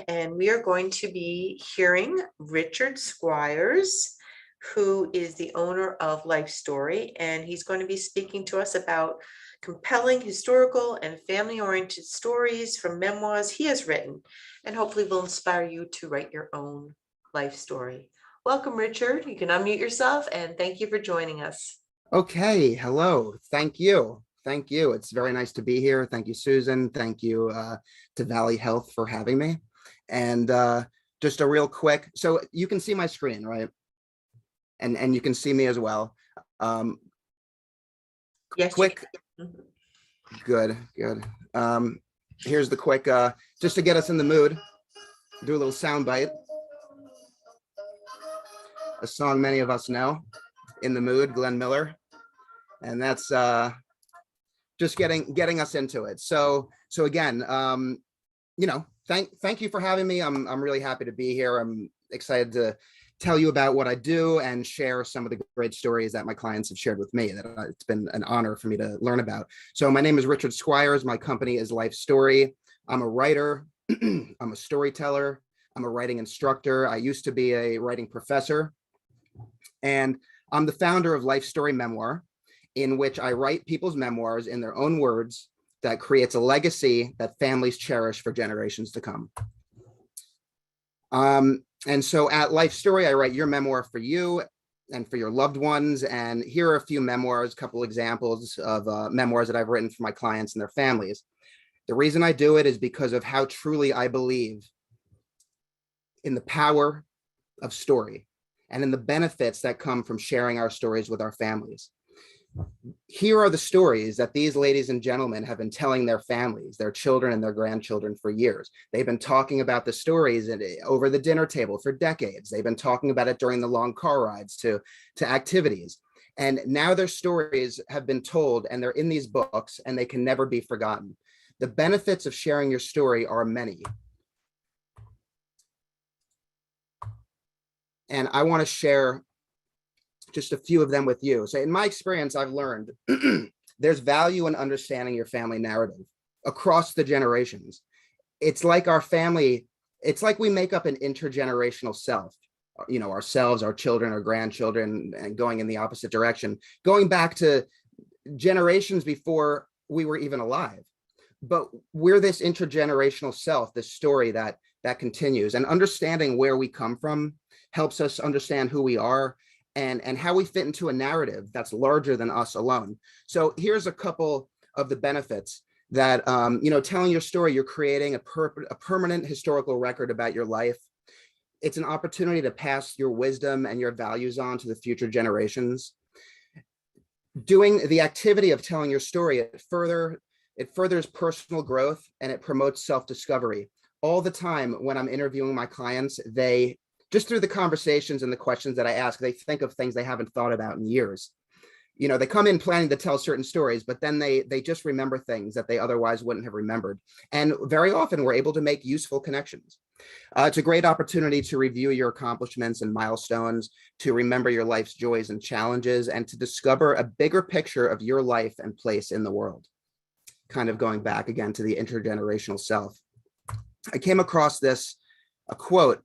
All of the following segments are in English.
and we are going to be hearing Richard Squires, who is the owner of LifeStory, and he's going to be speaking to us about compelling historical and family-oriented stories from memoirs he has written, and hopefully will inspire you to write your own life story. Welcome, Richard. You can unmute yourself, and thank you for joining us. Okay, hello. Thank you. Thank you. It's very nice to be here. Thank you, Susan. Thank you to Valley Health for having me. And just a real quick, so you can see my screen, right? And you can see me as well. Yes. Quick. Good. Here's the quick, just to get us in the mood, do a little sound bite. A song many of us know, In the Mood, Glenn Miller. And that's just getting us into it. So again, thank you for having me. I'm really happy to be here. I'm excited to tell you about what I do and share some of the great stories that my clients have shared with me. That it's been an honor for me to learn about. So my name is Richard Squires. My company is LifeStory. I'm a writer. I'm a storyteller. I'm a writing instructor. I used to be a writing professor, and I'm the founder of LifeStory Memoir, in which I write people's memoirs in their own words that creates a legacy that families cherish for generations to come. And so at LifeStory, I write your memoir for you and for your loved ones. And here are a few memoirs, a couple examples of memoirs that I've written for my clients and their families. The reason I do it is because of how truly I believe in the power of story and in the benefits that come from sharing our stories with our families. Here are the stories that these ladies and gentlemen have been telling their families, their children and their grandchildren for years. They've been talking about the stories over the dinner table for decades. They've been talking about it during the long car rides to activities. And now their stories have been told, and they're in these books, and they can never be forgotten. The benefits of sharing your story are many. And I want to share just a few of them with you. So in my experience, I've learned there's value in understanding your family narrative across the generations. It's like our family, it's like we make up an intergenerational self, ourselves, our children, our grandchildren, and going in the opposite direction, going back to generations before we were even alive. But we're this intergenerational self, this story that continues, and understanding where we come from helps us understand who we are and how we fit into a narrative that's larger than us alone. So here's a couple of the benefits that, telling your story, you're creating a permanent historical record about your life. It's an opportunity to pass your wisdom and your values on to the future generations. Doing the activity of telling your story, it furthers personal growth and it promotes self-discovery. All the time when I'm interviewing my clients, just through the conversations and the questions that I ask, they think of things they haven't thought about in years. They come in planning to tell certain stories, but then they just remember things that they otherwise wouldn't have remembered. And very often we're able to make useful connections. It's a great opportunity to review your accomplishments and milestones, to remember your life's joys and challenges, and to discover a bigger picture of your life and place in the world. Kind of going back again to the intergenerational self. I came across a quote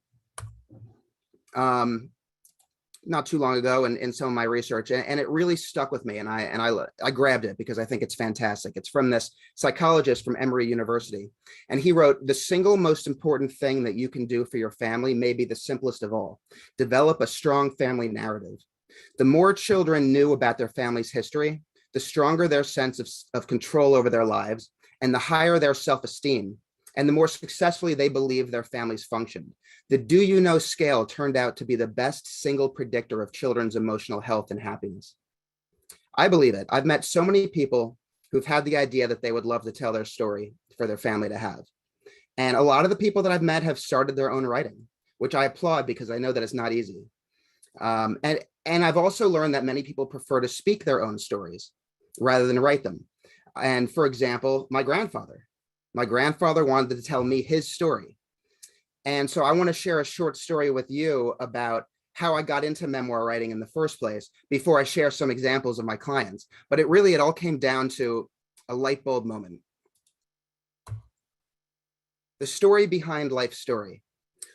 not too long ago in some of my research, and it really stuck with me, and I grabbed it because I think it's fantastic. It's from this psychologist from Emory University, and he wrote, "The single most important thing that you can do for your family may be the simplest of all. Develop a strong family narrative. The more children knew about their family's history, the stronger their sense of control over their lives, and the higher their self-esteem, and the more successfully they believe their families functioned. The do you know scale turned out to be the best single predictor of children's emotional health and happiness." I believe it. I've met so many people who've had the idea that they would love to tell their story for their family to have. And a lot of the people that I've met have started their own writing, which I applaud because I know that it's not easy. And I've also learned that many people prefer to speak their own stories rather than write them. And for example, my grandfather wanted to tell me his story. And so I want to share a short story with you about how I got into memoir writing in the first place before I share some examples of my clients. But it all came down to a light bulb moment. The story behind Life's Story.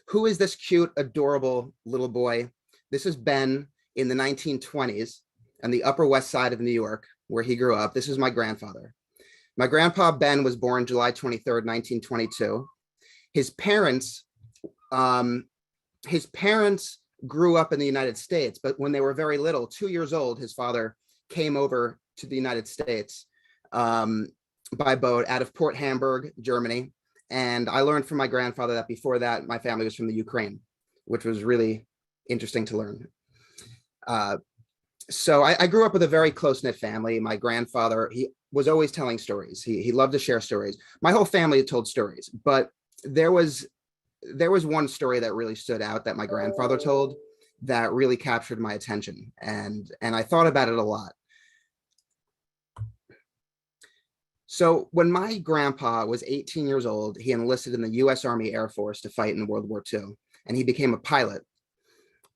Who is this cute, adorable little boy? This is Ben in the 1920s on the Upper West Side of New York, where he grew up. This is my grandfather. My grandpa Ben was born July 23rd, 1922. His parents, um, his parents grew up in the United States, but when they were very little, 2 years old, his father came over to the United States by boat out of Port Hamburg, Germany. And I learned from my grandfather that before that, my family was from the Ukraine, which was really interesting to learn. So I grew up with a very close-knit family. My grandfather, he was always telling stories. He loved to share stories. My whole family told stories, but there was one story that really stood out that my grandfather told that really captured my attention. And I thought about it a lot. So when my grandpa was 18 years old, he enlisted in the US Army Air Force to fight in World War II, and he became a pilot.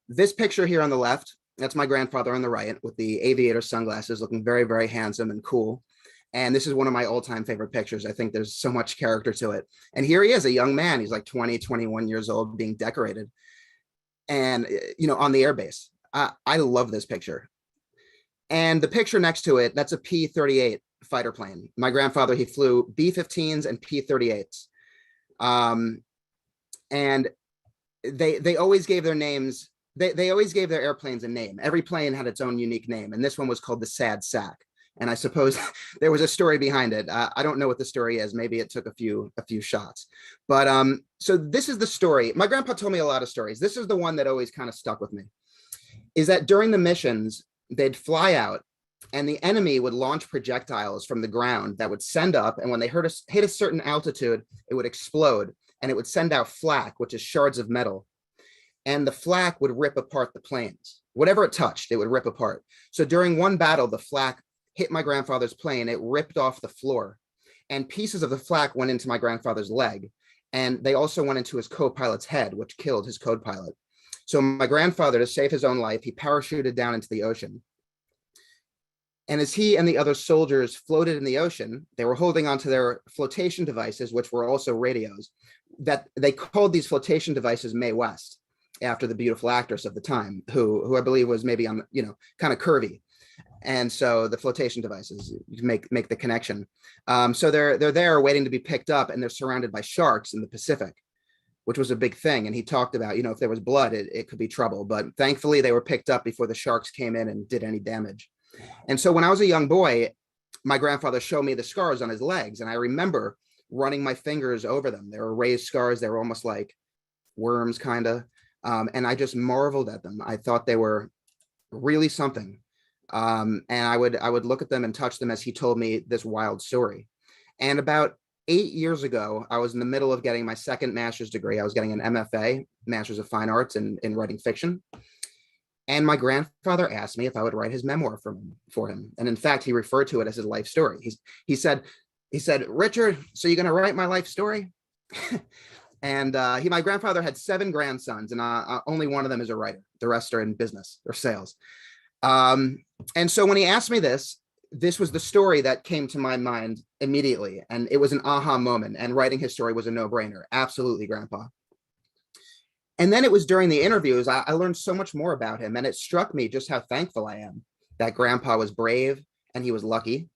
This picture here on the left, that's my grandfather on the right with the aviator sunglasses, looking very, very handsome and cool. And this is one of my all-time favorite pictures. I think there's so much character to it. And here he is, a young man. He's like 20, 21 years old, being decorated and, on the airbase. I love this picture. And the picture next to it, that's a P-38 fighter plane. My grandfather, he flew B-15s and P-38s. And they always gave their names. They always gave their airplanes a name. Every plane had its own unique name. And this one was called the Sad Sack. And I suppose there was a story behind it. I don't know what the story is. Maybe it took a few shots. But so this is the story. My grandpa told me a lot of stories. This is the one that always kind of stuck with me, is that during the missions, they'd fly out and the enemy would launch projectiles from the ground that would send up. And when they hit a certain altitude, it would explode and it would send out flak, which is shards of metal. And the flak would rip apart the planes. Whatever it touched, it would rip apart. So during one battle, the flak hit my grandfather's plane. It ripped off the floor and pieces of the flak went into my grandfather's leg. And they also went into his co-pilot's head, which killed his co-pilot. So my grandfather, to save his own life, he parachuted down into the ocean. And as he and the other soldiers floated in the ocean, they were holding onto their flotation devices, which were also radios, that they called these flotation devices Mae West, after the beautiful actress of the time, who I believe was maybe on, kind of curvy. And so the flotation devices, you make the connection. So they're there waiting to be picked up, and they're surrounded by sharks in the Pacific, which was a big thing. And he talked about, if there was blood, it could be trouble. But thankfully, they were picked up before the sharks came in and did any damage. And so when I was a young boy, my grandfather showed me the scars on his legs. And I remember running my fingers over them. They were raised scars. They were almost like worms, kind of. And I just marveled at them. I thought they were really something. And I would look at them and touch them as he told me this wild story. And about 8 years ago, I was in the middle of getting my second master's degree. I was getting an MFA, Master's of Fine Arts in writing fiction. And my grandfather asked me if I would write his memoir for him. And in fact, he referred to it as his life story. He said, Richard, so you're going to write my life story? And my grandfather had 7 grandsons, and only one of them is a writer. The rest are in business or sales. And so when he asked me this was the story that came to my mind immediately. And it was an aha moment. And writing his story was a no-brainer. Absolutely, Grandpa. And then it was during the interviews, I learned so much more about him. And it struck me just how thankful I am that Grandpa was brave and he was lucky.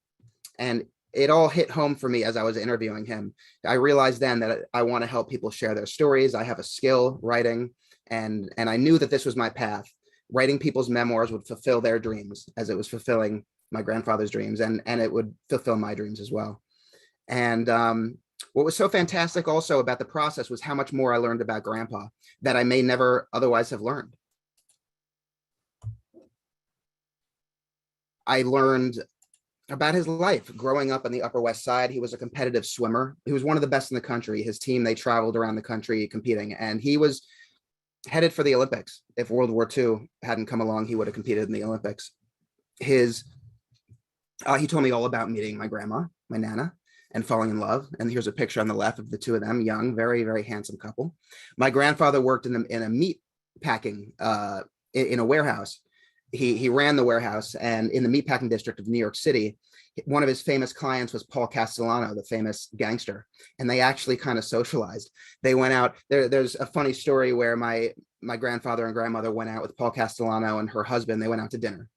And it all hit home for me as I was interviewing him. I realized then that I want to help people share their stories. I have a skill writing, and I knew that this was my path. Writing people's memoirs would fulfill their dreams as it was fulfilling my grandfather's dreams, and it would fulfill my dreams as well. And what was so fantastic also about the process was how much more I learned about Grandpa that I may never otherwise have learned. I learned about his life growing up on the Upper West Side. He was a competitive swimmer. He was one of the best in the country. His team, they traveled around the country competing, and he was headed for the Olympics. If World War II hadn't come along, he would have competed in the Olympics. He told me all about meeting my grandma, my Nana, and falling in love. And here's a picture on the left of the two of them, young, very, very handsome couple. My grandfather worked in a meat packing in a warehouse. He ran the warehouse, and in the meatpacking district of New York City, One of his famous clients was Paul Castellano, the famous gangster, and they actually kind of socialized. They went out there's a funny story where my grandfather and grandmother went out with Paul Castellano and her husband. They went out to dinner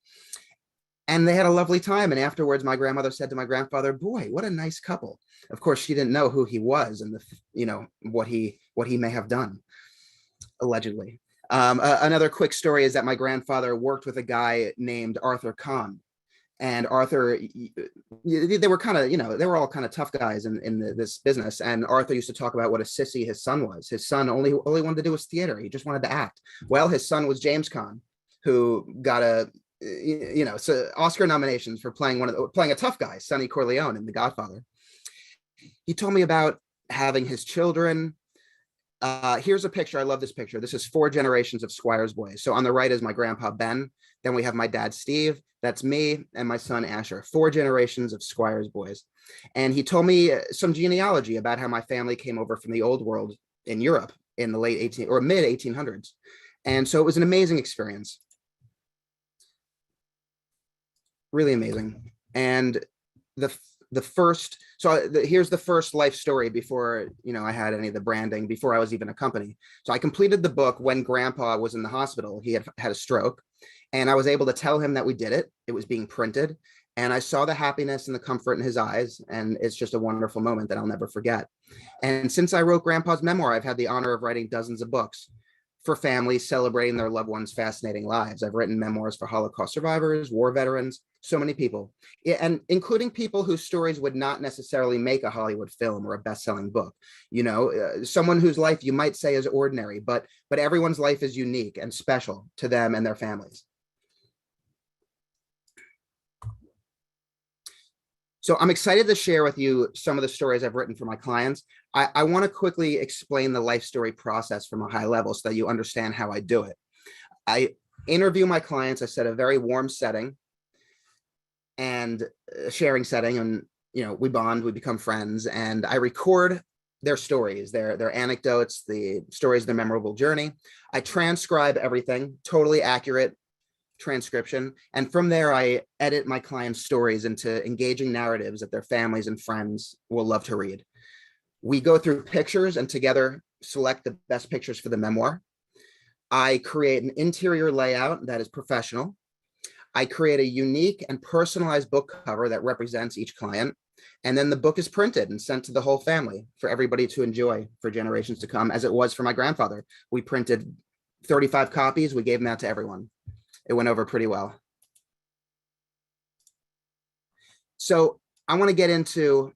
and they had a lovely time. And afterwards, my grandmother said to my grandfather, "Boy, what a nice couple." Of course, she didn't know who he was and what he may have done, allegedly. Another quick story is that my grandfather worked with a guy named Arthur Kahn. And Arthur, they were kind of, they were all kind of tough guys in this business. And Arthur used to talk about what a sissy his son was. His son only wanted to do was theater. He just wanted to act. Well, his son was James Caan, who got Oscar nominations for playing a tough guy, Sonny Corleone in The Godfather. He told me about having his children. Here's a picture. I love this picture. This is 4 generations of Squires boys. So on the right is my grandpa, Ben. Then we have my dad, Steve. That's me and my son, Asher. 4 generations of Squires boys. And he told me some genealogy about how my family came over from the old world in Europe in the late mid 1800s. And so it was an amazing experience. Really amazing. And here's the first life story before I had any of the branding, before I was even a company. So I completed the book when Grandpa was in the hospital. He had a stroke, and I was able to tell him that we did it. It was being printed, and I saw the happiness and the comfort in his eyes, and it's just a wonderful moment that I'll never forget. And since I wrote Grandpa's memoir, I've had the honor of writing dozens of books for families celebrating their loved ones' fascinating lives. I've written memoirs for Holocaust survivors, war veterans, so many people, and including people whose stories would not necessarily make a Hollywood film or a best-selling book. Someone whose life you might say is ordinary, but everyone's life is unique and special to them and their families. So I'm excited to share with you some of the stories I've written for my clients. I want to quickly explain the life story process from a high level so that you understand how I do it. I interview my clients. I set a very warm setting and a sharing setting, and we bond, we become friends, and I record their stories, their anecdotes, the stories of their memorable journey. I transcribe everything, totally accurate transcription. And from there, I edit my clients' stories into engaging narratives that their families and friends will love to read. We go through pictures and together select the best pictures for the memoir. I create an interior layout that is professional. I create a unique and personalized book cover that represents each client. And then the book is printed and sent to the whole family for everybody to enjoy for generations to come, as it was for my grandfather. We printed 35 copies. We gave them out to everyone. It went over pretty well. So I want to get into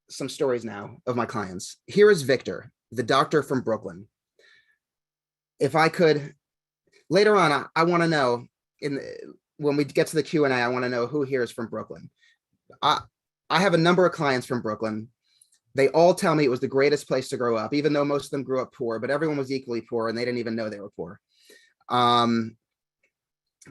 some stories now of my clients. Here is Victor, the doctor from Brooklyn. If I could, later on, I want to know, when we get to the Q&A, I want to know who here is from Brooklyn. I have a number of clients from Brooklyn. They all tell me it was the greatest place to grow up, even though most of them grew up poor, but everyone was equally poor and they didn't even know they were poor.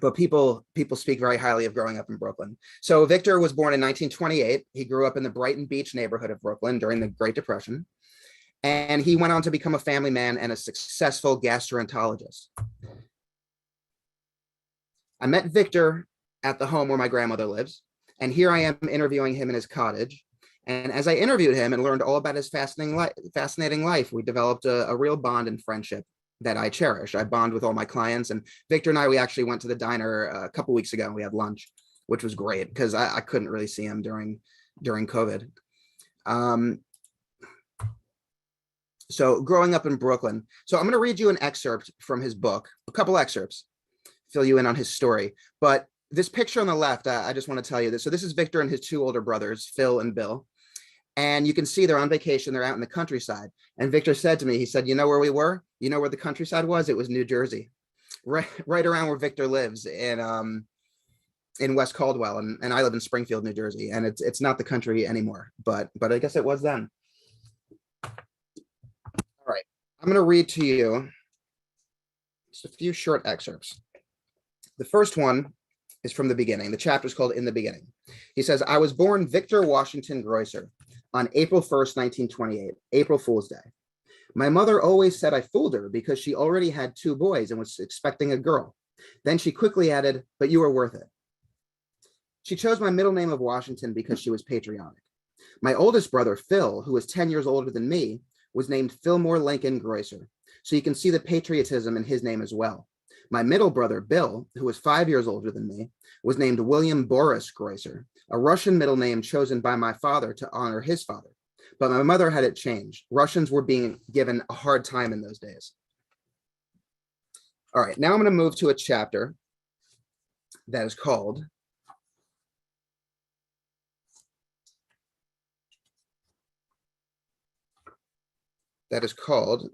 But people speak very highly of growing up in Brooklyn. So Victor was born in 1928. He grew up in the Brighton Beach neighborhood of Brooklyn during the Great Depression. And he went on to become a family man and a successful gastroenterologist. I met Victor at the home where my grandmother lives. And here I am interviewing him in his cottage. And as I interviewed him and learned all about his fascinating life, we developed a real bond and friendship that I cherish. I bond with all my clients, and Victor and I, we actually went to the diner a couple weeks ago and we had lunch, which was great because I couldn't really see him during COVID. So growing up in Brooklyn. So I'm going to read you an excerpt from his book, a couple excerpts, fill you in on his story. But this picture on the left, I just want to tell you this. So this is Victor and his 2 older brothers, Phil and Bill. And you can see they're on vacation. They're out in the countryside. And Victor said to me, he said, "You know where we were? You know where the countryside was? It was New Jersey, right around where Victor lives in West Caldwell. And I live in Springfield, New Jersey. And it's not the country anymore, but I guess it was then." All right. I'm going to read to you just a few short excerpts. The first one is from the beginning. The chapter is called In the Beginning. He says, "I was born Victor Washington Greusser on April 1st, 1928, April Fool's Day. My mother always said I fooled her because she already had 2 boys and was expecting a girl. Then she quickly added, but you were worth it. She chose my middle name of Washington because she was patriotic. My oldest brother, Phil, who was 10 years older than me, was named Fillmore Lincoln Greusser. So you can see the patriotism in his name as well. My middle brother, Bill, who was 5 years older than me, was named William Boris Greusser, a Russian middle name chosen by my father to honor his father. But my mother had it changed. Russians were being given a hard time in those days. All right, now I'm going to move to a chapter that is called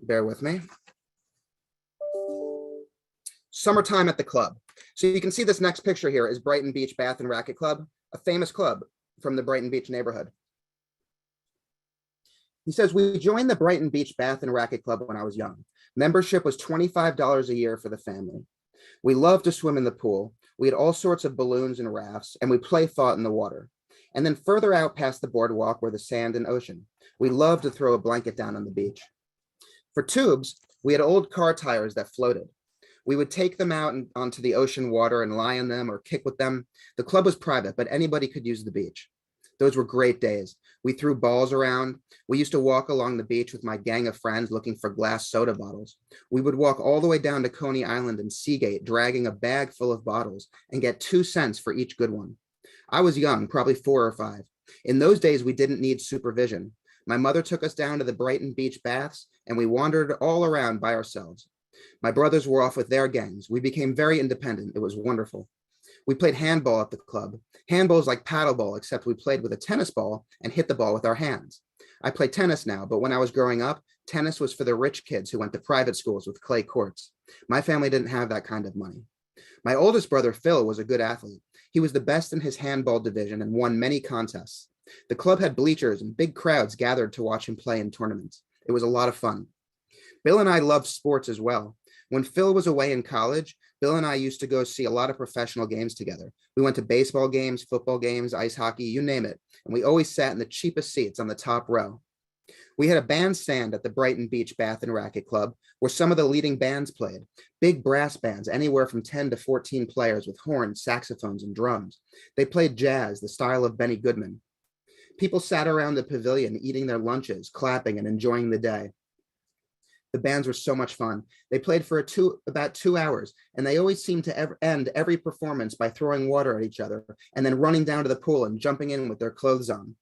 bear with me, Summertime at the Club. So you can see this next picture here is Brighton Beach Bath and Racquet Club, a famous club from the Brighton Beach neighborhood. He says, we joined the Brighton Beach Bath and Racquet Club when I was young. Membership was $25 a year for the family. We loved to swim in the pool. We had all sorts of balloons and rafts, and we play fought in the water. And then further out past the boardwalk were the sand and ocean. We loved to throw a blanket down on the beach. For tubes, we had old car tires that floated. We would take them out onto the ocean water and lie on them or kick with them. The club was private, but anybody could use the beach. Those were great days. We threw balls around. We used to walk along the beach with my gang of friends looking for glass soda bottles. We would walk all the way down to Coney Island and Seagate, dragging a bag full of bottles and get 2 cents for each good one. I was young, probably 4 or 5. In those days, we didn't need supervision. My mother took us down to the Brighton Beach baths, and we wandered all around by ourselves. My brothers were off with their gangs. We became very independent. It was wonderful. We played handball at the club. Handball is like paddleball, except we played with a tennis ball and hit the ball with our hands. I play tennis now, but when I was growing up, tennis was for the rich kids who went to private schools with clay courts. My family didn't have that kind of money. My oldest brother, Phil, was a good athlete. He was the best in his handball division and won many contests. The club had bleachers and big crowds gathered to watch him play in tournaments. It was a lot of fun. Bill and I loved sports as well. When Phil was away in college, Bill and I used to go see a lot of professional games together. We went to baseball games, football games, ice hockey, you name it. And we always sat in the cheapest seats on the top row. We had a bandstand at the Brighton Beach Bath and Racquet Club where some of the leading bands played. Big brass bands, anywhere from 10 to 14 players with horns, saxophones, and drums. They played jazz, the style of Benny Goodman. People sat around the pavilion eating their lunches, clapping, and enjoying the day. The bands were so much fun. They played for about 2 hours, and they always seemed to end every performance by throwing water at each other and then running down to the pool and jumping in with their clothes on.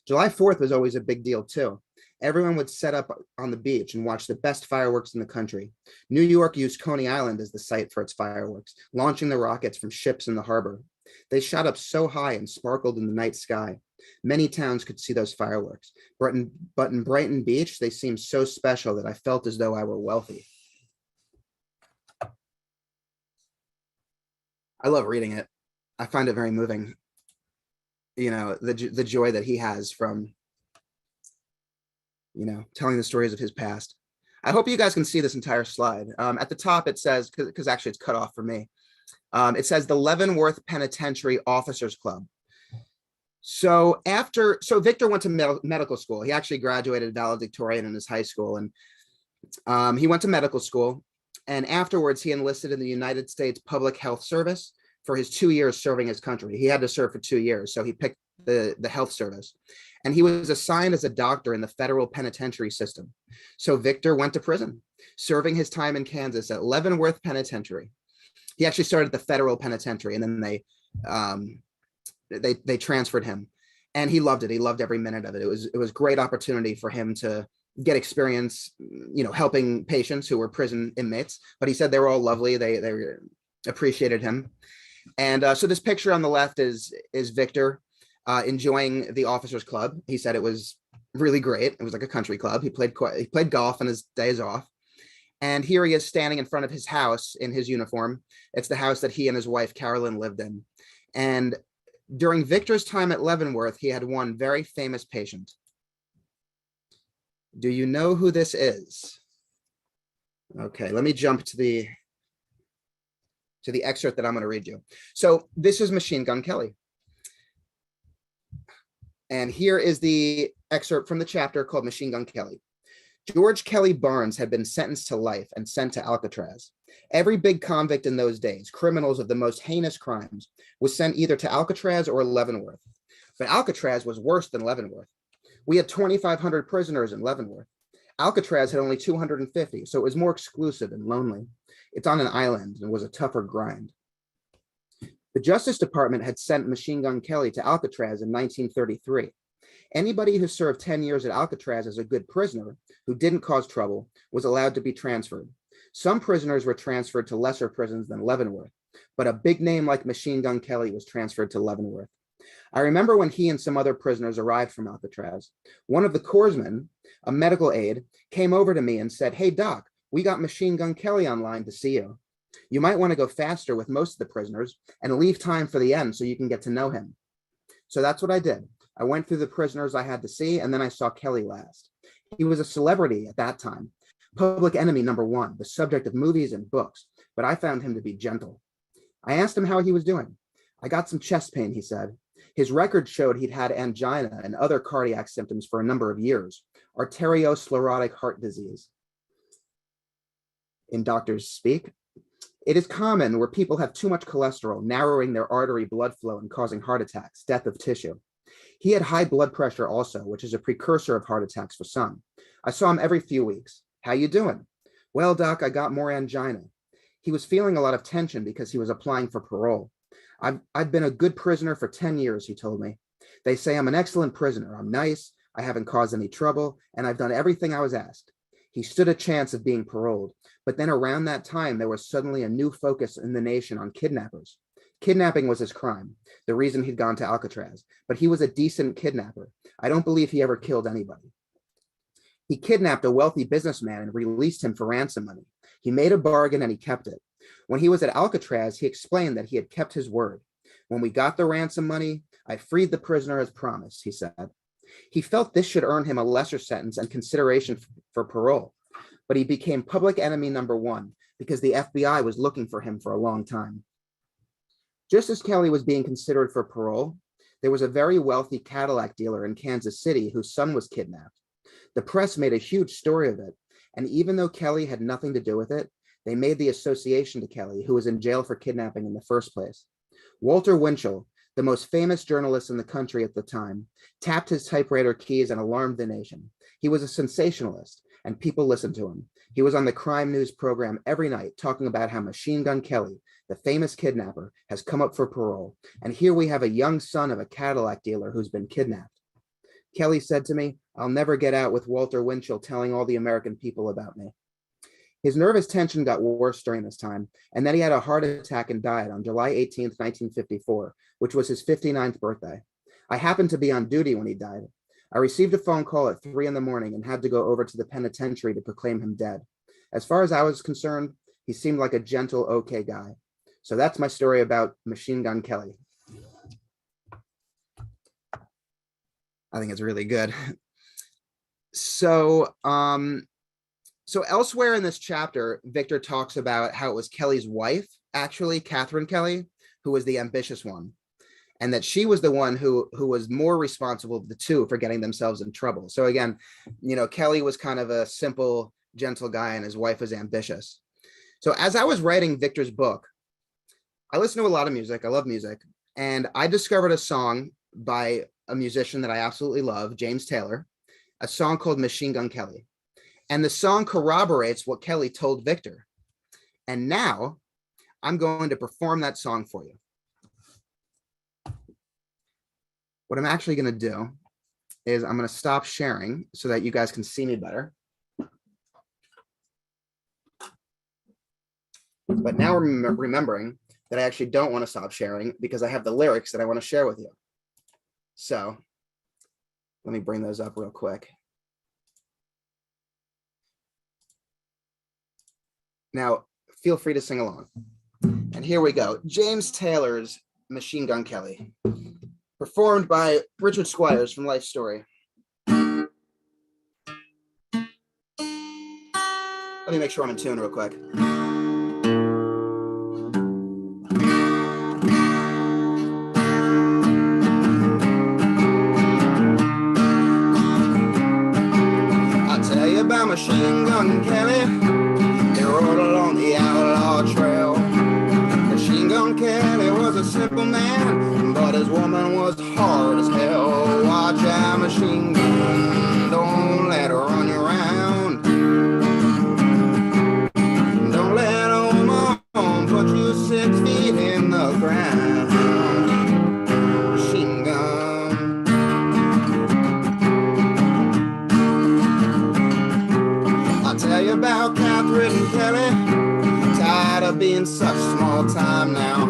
July 4th was always a big deal too. Everyone would set up on the beach and watch the best fireworks in the country. New York used Coney Island as the site for its fireworks, launching the rockets from ships in the harbor. They shot up so high and sparkled in the night sky. Many towns could see those fireworks, but in Brighton Beach, they seemed so special that I felt as though I were wealthy. I love reading it. I find it very moving. You know, the joy that he has from, you know, telling the stories of his past. I hope you guys can see this entire slide. At the top, it says, because actually it's cut off for me. It says the Leavenworth Penitentiary Officers Club. So Victor went to medical school. He actually graduated valedictorian in his high school, and he went to medical school. And afterwards, he enlisted in the United States Public Health Service for his 2 years serving his country. He had to serve for 2 years, so he picked the health service. And he was assigned as a doctor in the federal penitentiary system. So Victor went to prison, serving his time in Kansas at Leavenworth Penitentiary. He actually started at the federal penitentiary, and then they transferred him, and he loved it. He loved every minute of it. It was a great opportunity for him to get experience, you know, helping patients who were prison inmates. But he said they were all lovely. They appreciated him. And so this picture on the left is Victor enjoying the Officers Club. He said it was really great. It was like a country club. He played golf on his days off. And here he is standing in front of his house in his uniform. It's the house that he and his wife, Carolyn, lived in. And during Victor's time at Leavenworth, he had one very famous patient. Do you know who this is? Okay, let me jump to the excerpt that I'm going to read you. So this is Machine Gun Kelly. And here is the excerpt from the chapter called Machine Gun Kelly. George Kelly Barnes had been sentenced to life and sent to Alcatraz. Every big convict in those days, criminals of the most heinous crimes, was sent either to Alcatraz or Leavenworth. But Alcatraz was worse than Leavenworth. We had 2,500 prisoners in Leavenworth. Alcatraz had only 250, so it was more exclusive and lonely. It's on an island and was a tougher grind. The Justice Department had sent Machine Gun Kelly to Alcatraz in 1933. Anybody who served 10 years at Alcatraz as a good prisoner, who didn't cause trouble, was allowed to be transferred. Some prisoners were transferred to lesser prisons than Leavenworth, but a big name like Machine Gun Kelly was transferred to Leavenworth. I remember when he and some other prisoners arrived from Alcatraz. One of the corpsmen, a medical aide, came over to me and said, "Hey, Doc, we got Machine Gun Kelly online to see you. You might want to go faster with most of the prisoners and leave time for the end so you can get to know him." So that's what I did. I went through the prisoners I had to see, and then I saw Kelly last. He was a celebrity at that time, public enemy #1, the subject of movies and books, but I found him to be gentle. I asked him how he was doing. "I got some chest pain," he said. His record showed he'd had angina and other cardiac symptoms for a number of years, arteriosclerotic heart disease. In doctors speak, it is common where people have too much cholesterol, narrowing their artery blood flow and causing heart attacks, death of tissue. He had high blood pressure also, which is a precursor of heart attacks for some. I saw him every few weeks. "How you doing?" "Well, Doc, I got more angina." He was feeling a lot of tension because he was applying for parole. I've been a good prisoner for 10 years, he told me. "They say I'm an excellent prisoner. I'm nice, I haven't caused any trouble, and I've done everything I was asked." He stood a chance of being paroled, but then around that time, there was suddenly a new focus in the nation on kidnappers. Kidnapping was his crime, the reason he'd gone to Alcatraz, but he was a decent kidnapper. I don't believe he ever killed anybody. He kidnapped a wealthy businessman and released him for ransom money. He made a bargain and he kept it. When he was at Alcatraz, he explained that he had kept his word. "When we got the ransom money, I freed the prisoner as promised," he said. He felt this should earn him a lesser sentence and consideration for parole, but he became public enemy #1 because the FBI was looking for him for a long time. Just as Kelly was being considered for parole, there was a very wealthy Cadillac dealer in Kansas City whose son was kidnapped. The press made a huge story of it, and even though Kelly had nothing to do with it, they made the association to Kelly, who was in jail for kidnapping in the first place. Walter Winchell, the most famous journalist in the country at the time, tapped his typewriter keys and alarmed the nation. He was a sensationalist, and people listened to him. He was on the crime news program every night talking about how Machine Gun Kelly, the famous kidnapper, has come up for parole, and here we have a young son of a Cadillac dealer who's been kidnapped. Kelly said to me, "I'll never get out with Walter Winchell telling all the American people about me." His nervous tension got worse during this time, and then he had a heart attack and died on July 18th, 1954, which was his 59th birthday. I happened to be on duty when he died. I received a phone call at 3 a.m. and had to go over to the penitentiary to proclaim him dead. As far as I was concerned, he seemed like a gentle, okay guy. So that's my story about Machine Gun Kelly. I think it's really good. So elsewhere in this chapter, Victor talks about how it was Kelly's wife, actually, Catherine Kelly, who was the ambitious one, and that she was the one who was more responsible of the two for getting themselves in trouble. So again, Kelly was kind of a simple, gentle guy, and his wife was ambitious. So as I was writing Victor's book, I listen to a lot of music. I love music. And I discovered a song by a musician that I absolutely love, James Taylor, a song called Machine Gun Kelly. And the song corroborates what Kelly told Victor. And now I'm going to perform that song for you. What I'm actually going to do is I'm going to stop sharing so that you guys can see me better. But now I'm remembering that I actually don't want to stop sharing because I have the lyrics that I want to share with you. So let me bring those up real quick. Now, feel free to sing along. And here we go. James Taylor's Machine Gun Kelly, performed by Richard Squires from LifeStory. Let me make sure I'm in tune real quick. I'll tell you about my Machine Gun Kelly, he rode along the outlaw trail. Machine Gun Kelly was a simple man, but his woman was hard as hell. Watch out, machine gun, don't let her run you around. Don't let a woman put you 6 feet in the ground. Machine gun. I'll tell you about Catherine Kelly, tired of being such small time now.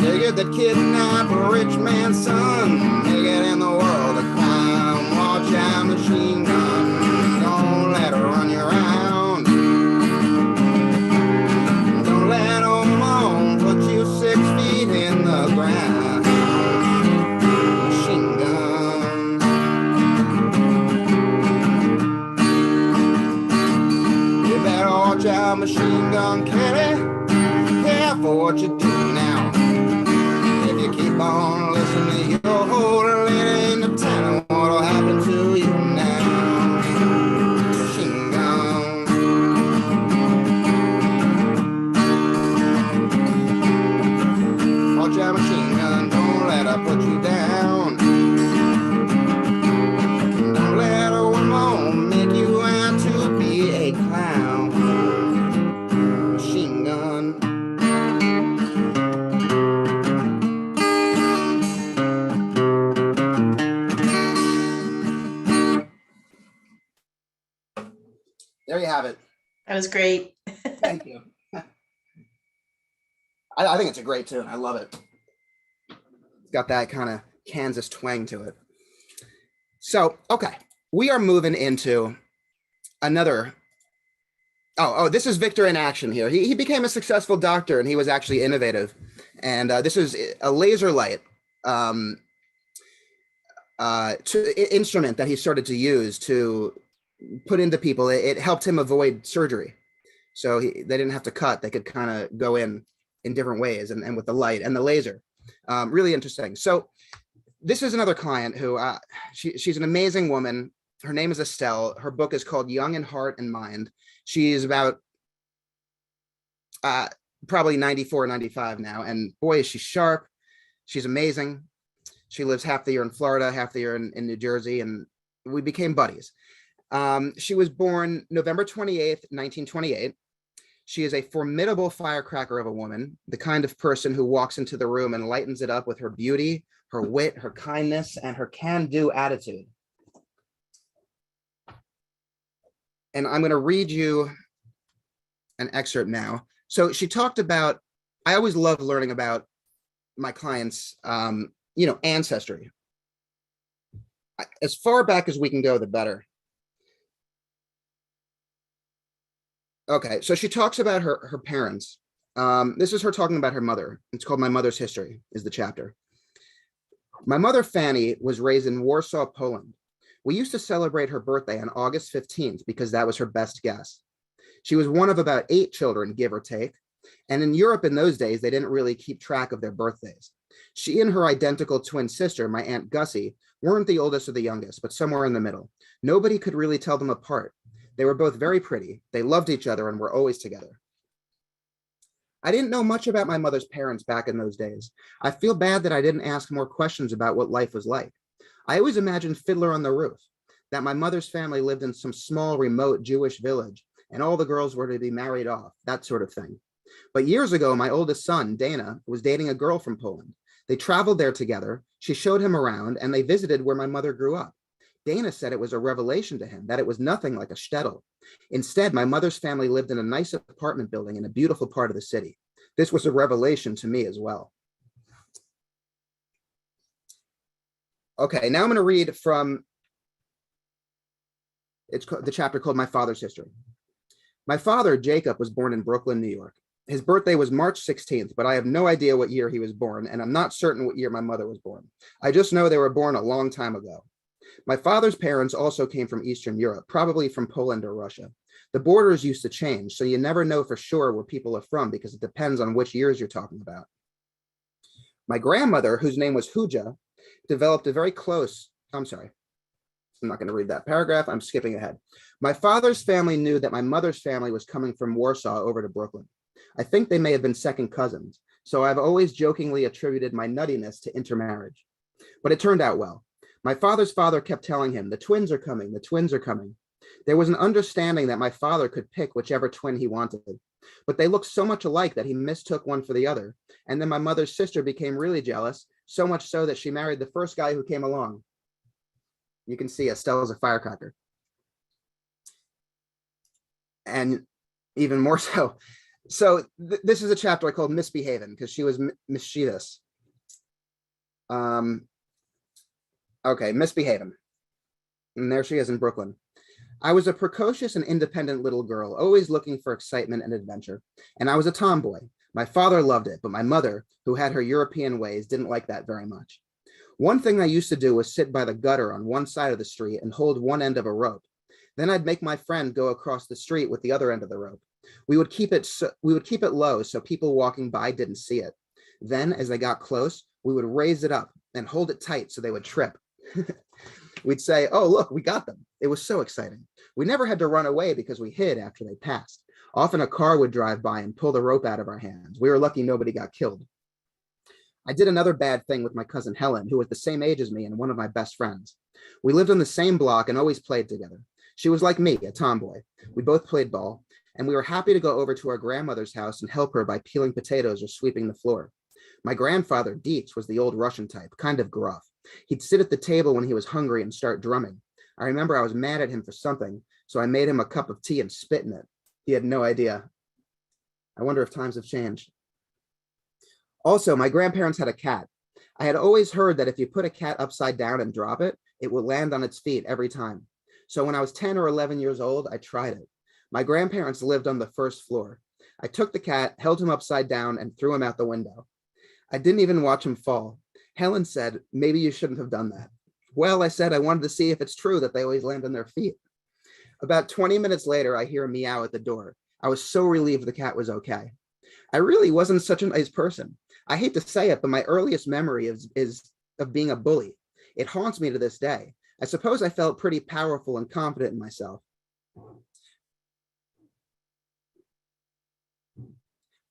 Figured that kidnap a rich man's son, make it in the world a crime. Watch out, machine gun, don't let her run you around. Don't let a woman put you 6 feet in the ground. Machine gun. You better watch out, Machine Gun Kelly, careful what you do now. If you keep on listening, you'll hold a lady in the town. What'll happen to you now? Machine gun. Watch out, machine gun, don't let her put you down. Don't let a woman make you out to be a clown. Machine gun. There you have it. That was great. Thank you. I think it's a great tune. I love it. It's got that kind of Kansas twang to it. So, okay, we are moving into another. Oh, this is Victor in action here. He became a successful doctor, and he was actually innovative. And this is a laser light instrument that he started to use to put into people. It helped him avoid surgery. So they didn't have to cut. They could kind of go in different ways and with the light and the laser. Really interesting. So this is another client who she's an amazing woman. Her name is Estelle. Her book is called Young in Heart and Mind. She's about probably 94, 95 now. And boy, is she sharp. She's amazing. She lives half the year in Florida, half the year in New Jersey. And we became buddies. She was born November 28th, 1928. She is a formidable firecracker of a woman, the kind of person who walks into the room and lightens it up with her beauty, her wit, her kindness, and her can-do attitude. And I'm going to read you an excerpt now. So she talked about, I always love learning about my clients' ancestry. As far back as we can go, the better. Okay, so she talks about her parents. This is her talking about her mother. It's called My Mother's History, is the chapter. My mother, Fanny, was raised in Warsaw, Poland. We used to celebrate her birthday on August 15th because that was her best guess. She was one of about 8 children, give or take. And in Europe in those days, they didn't really keep track of their birthdays. She and her identical twin sister, my Aunt Gussie, weren't the oldest or the youngest, but somewhere in the middle. Nobody could really tell them apart. They were both very pretty. They loved each other and were always together. I didn't know much about my mother's parents back in those days. I feel bad that I didn't ask more questions about what life was like. I always imagined Fiddler on the Roof, that my mother's family lived in some small, remote Jewish village, and all the girls were to be married off, that sort of thing. But years ago, my oldest son, Dana, was dating a girl from Poland. They traveled there together. She showed him around, and they visited where my mother grew up. Dana said it was a revelation to him that it was nothing like a shtetl. Instead, my mother's family lived in a nice apartment building in a beautiful part of the city. This was a revelation to me as well. Okay, now I'm going to read from the chapter called My Father's History. My father, Jacob, was born in Brooklyn, New York. His birthday was March 16th, but I have no idea what year he was born, and I'm not certain what year my mother was born. I just know they were born a long time ago. My father's parents also came from Eastern Europe, probably from Poland or Russia. The borders used to change, so you never know for sure where people are from because it depends on which years you're talking about. My grandmother, whose name was Huja, developed a very close, I'm not going to read that paragraph. I'm skipping ahead. My father's family knew that my mother's family was coming from Warsaw over to Brooklyn. I think they may have been second cousins, so I've always jokingly attributed my nuttiness to intermarriage. But it turned out well. My father's father kept telling him, the twins are coming, the twins are coming. There was an understanding that my father could pick whichever twin he wanted, but they looked so much alike that he mistook one for the other. And then my mother's sister became really jealous, so much so that she married the first guy who came along. You can see Estelle's a firecracker. And even more so. So this is a chapter I called Misbehaving because she was mischievous. Okay, Misbehaving. And there she is in Brooklyn. I was a precocious and independent little girl, always looking for excitement and adventure. And I was a tomboy. My father loved it, but my mother, who had her European ways, didn't like that very much. One thing I used to do was sit by the gutter on one side of the street and hold one end of a rope. Then I'd make my friend go across the street with the other end of the rope. We would keep it low so people walking by didn't see it. Then, as they got close, we would raise it up and hold it tight so they would trip. We'd say, "Oh, look, we got them." It was so exciting. We never had to run away because we hid after they passed. Often a car would drive by and pull the rope out of our hands. We were lucky nobody got killed. I did another bad thing with my cousin Helen, who was the same age as me and one of my best friends. We lived on the same block and always played together. She was like me, a tomboy. We both played ball, and we were happy to go over to our grandmother's house and help her by peeling potatoes or sweeping the floor. My grandfather, Dietz, was the old Russian type, kind of gruff. He'd sit at the table when he was hungry and start drumming. I remember I was mad at him for something, so I made him a cup of tea and spit in it. He had no idea. I wonder if times have changed. Also, my grandparents had a cat. I had always heard that if you put a cat upside down and drop it, it would land on its feet every time. So when I was 10 or 11 years old, I tried it. My grandparents lived on the first floor. I took the cat, held him upside down, and threw him out the window. I didn't even watch him fall. Helen said, "Maybe you shouldn't have done that." Well, I said I wanted to see if it's true that they always land on their feet. About 20 minutes later, I hear a meow at the door. I was so relieved the cat was okay. I really wasn't such a nice person. I hate to say it, but my earliest memory is of being a bully. It haunts me to this day. I suppose I felt pretty powerful and confident in myself.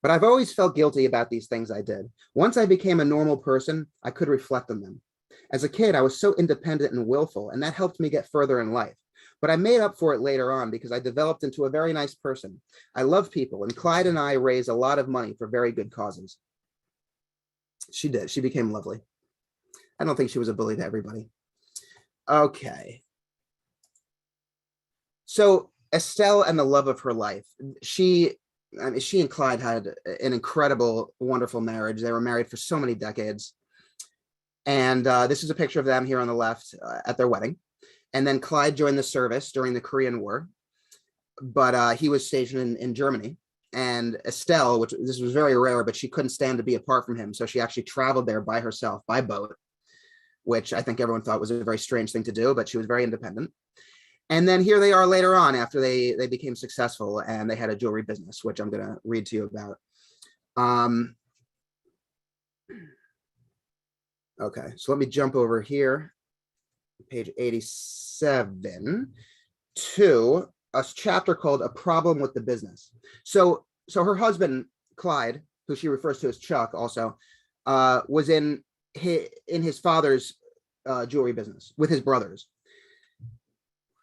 But I've always felt guilty about these things I did. Once I became a normal person, I could reflect on them. As a kid, I was so independent and willful, and that helped me get further in life. But I made up for it later on because I developed into a very nice person. I love people, and Clyde and I raised a lot of money for very good causes. She did. She became lovely. I don't think she was a bully to everybody. Okay. So Estelle and the love of her life. She and Clyde had an incredible, wonderful marriage. They were married for so many decades. And this is a picture of them here on the left at their wedding. And then Clyde joined the service during the Korean War, but he was stationed in Germany. And Estelle, which this was very rare, but she couldn't stand to be apart from him. So she actually traveled there by herself, by boat, which I think everyone thought was a very strange thing to do, but she was very independent. And then here they are later on after they became successful and they had a jewelry business, which I'm going to read to you about. Okay, so let me jump over here, page 87, to a chapter called A Problem with the Business. So her husband, Clyde, who she refers to as Chuck also, was in his father's jewelry business with his brothers.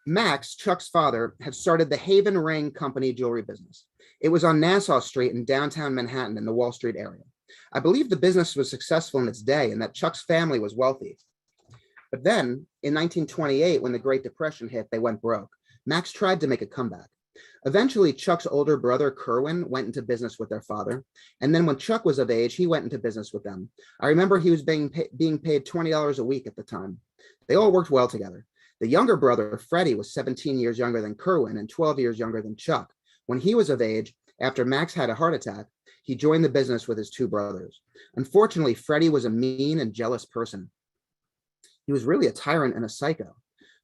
Max, Chuck's father, had started the Haven Ring Company jewelry business. It was on Nassau Street in downtown Manhattan in the Wall Street area. I believe the business was successful in its day and that Chuck's family was wealthy. But then, in 1928, when the Great Depression hit, they went broke. Max tried to make a comeback. Eventually, Chuck's older brother, Kerwin, went into business with their father. And then when Chuck was of age, he went into business with them. I remember he was being paid $20 a week at the time. They all worked well together. The younger brother, Freddie, was 17 years younger than Kerwin and 12 years younger than Chuck. When he was of age, after Max had a heart attack, he joined the business with his two brothers. Unfortunately, Freddie was a mean and jealous person. He was really a tyrant and a psycho.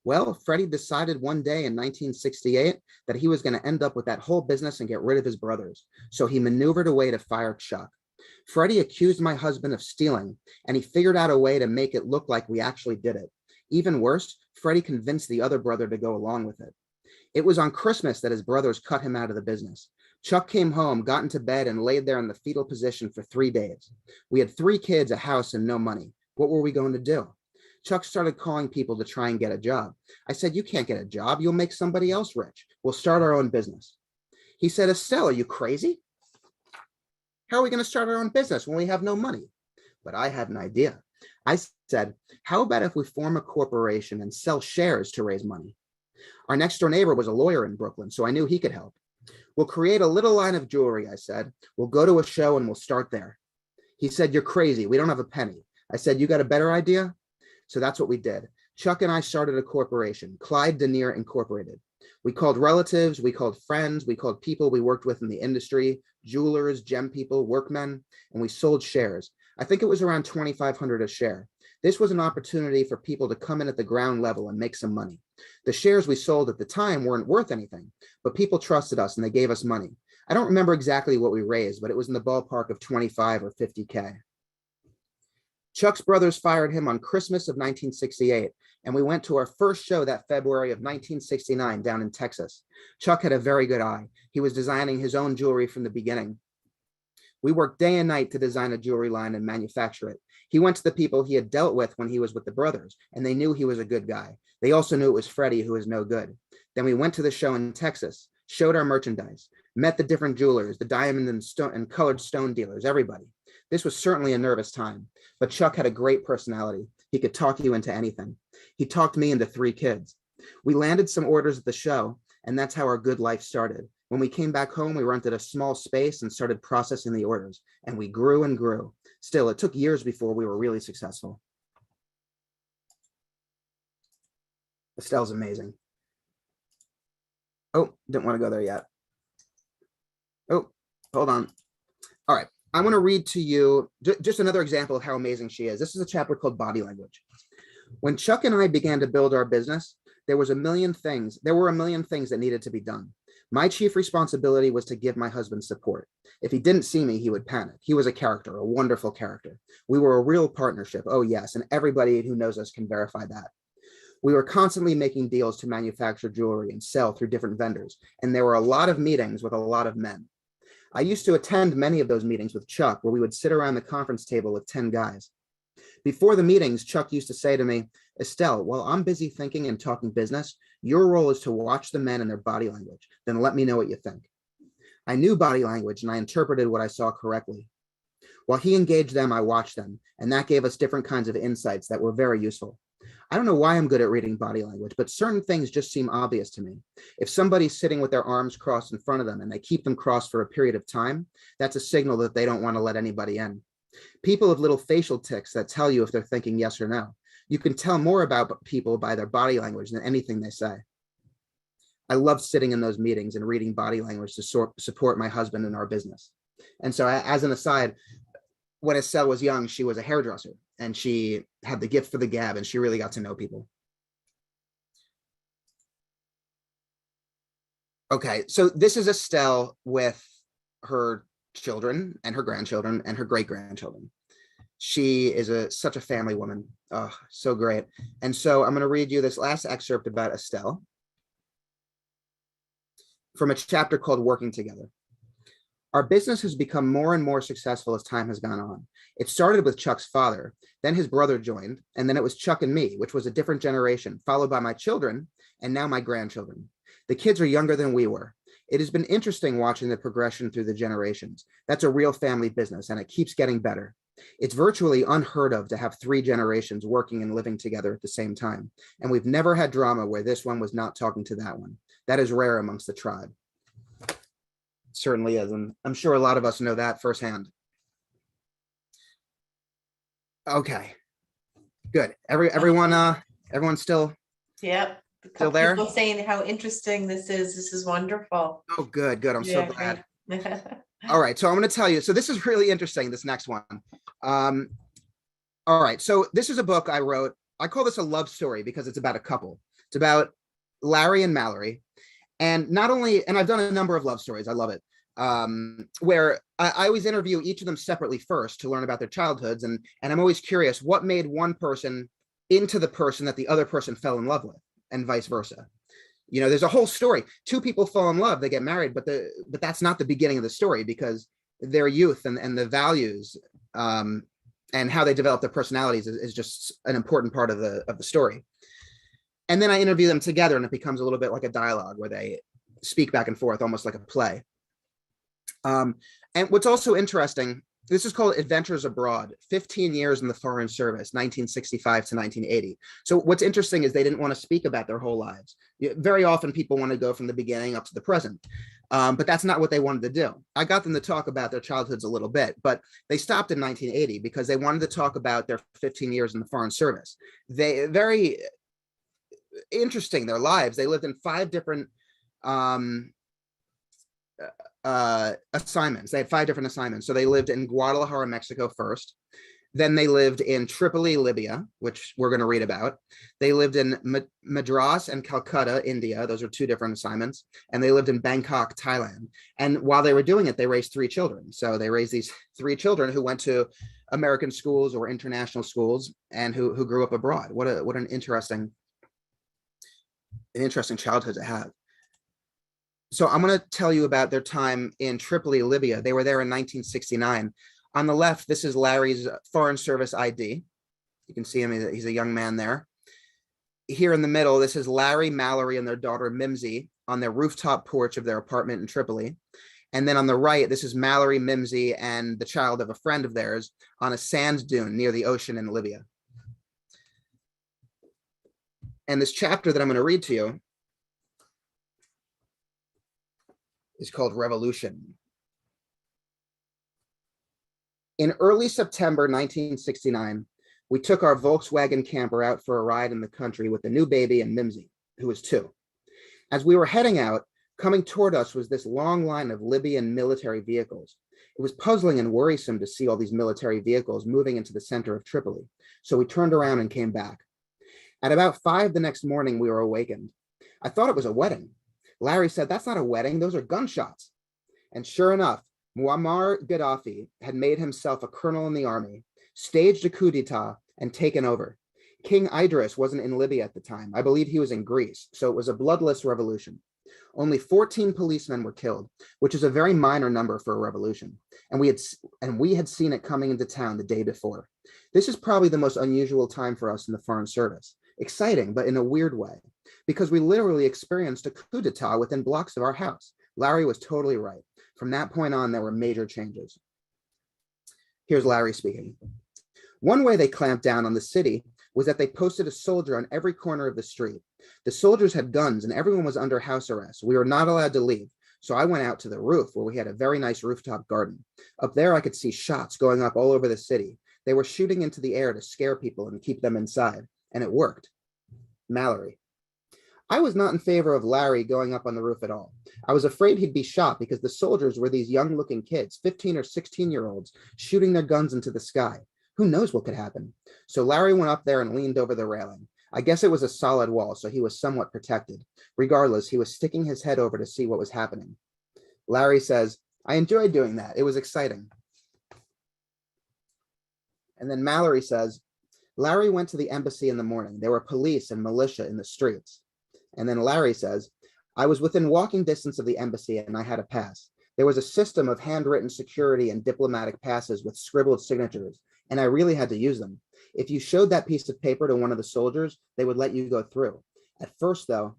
Well, Freddie decided one day in 1968 that he was going to end up with that whole business and get rid of his brothers. So he maneuvered a way to fire Chuck. Freddie accused my husband of stealing, and he figured out a way to make it look like we actually did it. Even worse, Freddie convinced the other brother to go along with it. It was on Christmas that his brothers cut him out of the business. Chuck came home, got into bed, and laid there in the fetal position for 3 days. We had 3 kids, a house, and no money. What were we going to do? Chuck started calling people to try and get a job. I said, "You can't get a job. You'll make somebody else rich. We'll start our own business." He said, "Estelle, are you crazy? How are we going to start our own business when we have no money?" But I had an idea. I said, "How about if we form a corporation and sell shares to raise money?" Our next door neighbor was a lawyer in Brooklyn, so I knew he could help. "We'll create a little line of jewelry," I said. "We'll go to a show and we'll start there." He said, "You're crazy. We don't have a penny." I said, "You got a better idea?" So that's what we did. Chuck and I started a corporation, Clyde Denier Incorporated. We called relatives, we called friends, we called people we worked with in the industry, jewelers, gem people, workmen, and we sold shares. I think it was around $2,500 a share. This was an opportunity for people to come in at the ground level and make some money. The shares we sold at the time weren't worth anything, but people trusted us and they gave us money. I don't remember exactly what we raised, but it was in the ballpark of 25 or 50K. Chuck's brothers fired him on Christmas of 1968, and we went to our first show that February of 1969 down in Texas. Chuck had a very good eye. He was designing his own jewelry from the beginning. We worked day and night to design a jewelry line and manufacture it. He went to the people he had dealt with when he was with the brothers, and they knew he was a good guy. They also knew it was Freddie, who was no good. Then we went to the show in Texas, showed our merchandise, met the different jewelers, the diamond and colored stone dealers, everybody. This was certainly a nervous time, but Chuck had a great personality. He could talk you into anything. He talked me into 3 kids. We landed some orders at the show, and that's how our good life started. When we came back home, we rented a small space and started processing the orders, and we grew and grew. Still, it took years before we were really successful. Estelle's amazing. Oh, didn't want to go there yet. Oh, hold on. All right. I'm going to read to you just another example of how amazing she is. This is a chapter called Body Language. When Chuck and I began to build our business, there were a million things that needed to be done. My chief responsibility was to give my husband support. If he didn't see me, he would panic. He was a character, a wonderful character. We were a real partnership. Oh, yes. And everybody who knows us can verify that. We were constantly making deals to manufacture jewelry and sell through different vendors. And there were a lot of meetings with a lot of men. I used to attend many of those meetings with Chuck, where we would sit around the conference table with 10 guys. Before the meetings, Chuck used to say to me, "Estelle, while I'm busy thinking and talking business, your role is to watch the men and their body language. Then let me know what you think." I knew body language and I interpreted what I saw correctly. While he engaged them, I watched them, and that gave us different kinds of insights that were very useful. I don't know why I'm good at reading body language, but certain things just seem obvious to me. If somebody's sitting with their arms crossed in front of them and they keep them crossed for a period of time, that's a signal that they don't want to let anybody in. People have little facial tics that tell you if they're thinking yes or no. You can tell more about people by their body language than anything they say. I love sitting in those meetings and reading body language to support my husband in our business. And so, as an aside, when Estelle was young, she was a hairdresser and she had the gift for the gab and she really got to know people. Okay, so this is Estelle with her children and her grandchildren and her great-grandchildren. She is such a family woman. Oh, so great. And so I'm going to read you this last excerpt about Estelle from a chapter called Working Together. Our business has become more and more successful as time has gone on. It started with Chuck's father, then his brother joined, and then it was Chuck and me, which was a different generation, followed by my children, and now my grandchildren. The kids are younger than we were. It has been interesting watching the progression through the generations. That's a real family business, and it keeps getting better. It's virtually unheard of to have 3 generations working and living together at the same time, and we've never had drama where this one was not talking to that one. That is rare amongst the tribe. Certainly is, and I'm sure a lot of us know that firsthand. Okay, good. Everyone's still Yep. still there? People saying how interesting this is. This is wonderful. Oh, good. I'm so glad. Great. All right, so I'm going to tell you. So this is really interesting. This next one. All right, so this is a book I wrote. I call this a love story because it's about a couple. It's about Larry and Mallory. And I've done a number of love stories. I love it. Where I always interview each of them separately first to learn about their childhoods. And I'm always curious what made one person into the person that the other person fell in love with, and vice versa. You know, there's a whole story. Two people fall in love, they get married, but that's not the beginning of the story, because their youth and the values and how they develop their personalities is just an important part of the story. And then I interview them together, and it becomes a little bit like a dialogue where they speak back and forth, almost like a play. And what's also interesting, this is called Adventures Abroad, 15 years in the Foreign Service, 1965 to 1980. So what's interesting is they didn't want to speak about their whole lives. Very often people want to go from the beginning up to the present, but that's not what they wanted to do. I got them to talk about their childhoods a little bit, but they stopped in 1980 because they wanted to talk about their 15 years in the Foreign Service. They very interesting, their lives. They lived in 5 different assignments. They had 5 different assignments. So they lived in Guadalajara, Mexico first. Then they lived in Tripoli, Libya, which we're going to read about. They lived in Madras and Calcutta, India. Those are 2 different assignments. And they lived in Bangkok, Thailand. And while they were doing it, they raised 3 children. So they raised these 3 children who went to American schools or international schools and who grew up abroad. What an interesting childhood to have. So I'm going to tell you about their time in Tripoli, Libya. They were there in 1969. On the left, this is Larry's Foreign Service ID. You can see him, he's a young man there. Here in the middle, this is Larry, Mallory, and their daughter Mimsy on their rooftop porch of their apartment in Tripoli. And then on the right, this is Mallory, Mimsy, and the child of a friend of theirs on a sand dune near the ocean in Libya. And this chapter that I'm going to read to you is called Revolution. In early September 1969, we took our Volkswagen camper out for a ride in the country with the new baby and Mimsy, who was 2. As we were heading out, coming toward us was this long line of Libyan military vehicles. It was puzzling and worrisome to see all these military vehicles moving into the center of Tripoli, so we turned around and came back. At about 5 the next morning, we were awakened. I thought it was a wedding. Larry said, "That's not a wedding, those are gunshots." And sure enough, Muammar Gaddafi had made himself a colonel in the army, staged a coup d'etat, and taken over. King Idris wasn't in Libya at the time. I believe he was in Greece, so it was a bloodless revolution. Only 14 policemen were killed, which is a very minor number for a revolution, and we had seen it coming into town the day before. This is probably the most unusual time for us in the Foreign Service. Exciting, but in a weird way, because we literally experienced a coup d'etat within blocks of our house. Larry was totally right. From that point on, there were major changes. Here's Larry speaking. One way they clamped down on the city was that they posted a soldier on every corner of the street. The soldiers had guns and everyone was under house arrest. We were not allowed to leave. So I went out to the roof where we had a very nice rooftop garden. Up there, I could see shots going up all over the city. They were shooting into the air to scare people and keep them inside. And it worked. Mallory. I was not in favor of Larry going up on the roof at all. I was afraid he'd be shot because the soldiers were these young-looking kids, 15 or 16-year-olds, shooting their guns into the sky. Who knows what could happen? So Larry went up there and leaned over the railing. I guess it was a solid wall, so he was somewhat protected. Regardless, he was sticking his head over to see what was happening. Larry says, "I enjoyed doing that. It was exciting." And then Mallory says, Larry went to the embassy in the morning. There were police and militia in the streets. And then Larry says, I was within walking distance of the embassy and I had a pass. There was a system of handwritten security and diplomatic passes with scribbled signatures, and I really had to use them. If you showed that piece of paper to one of the soldiers, they would let you go through. At first, though,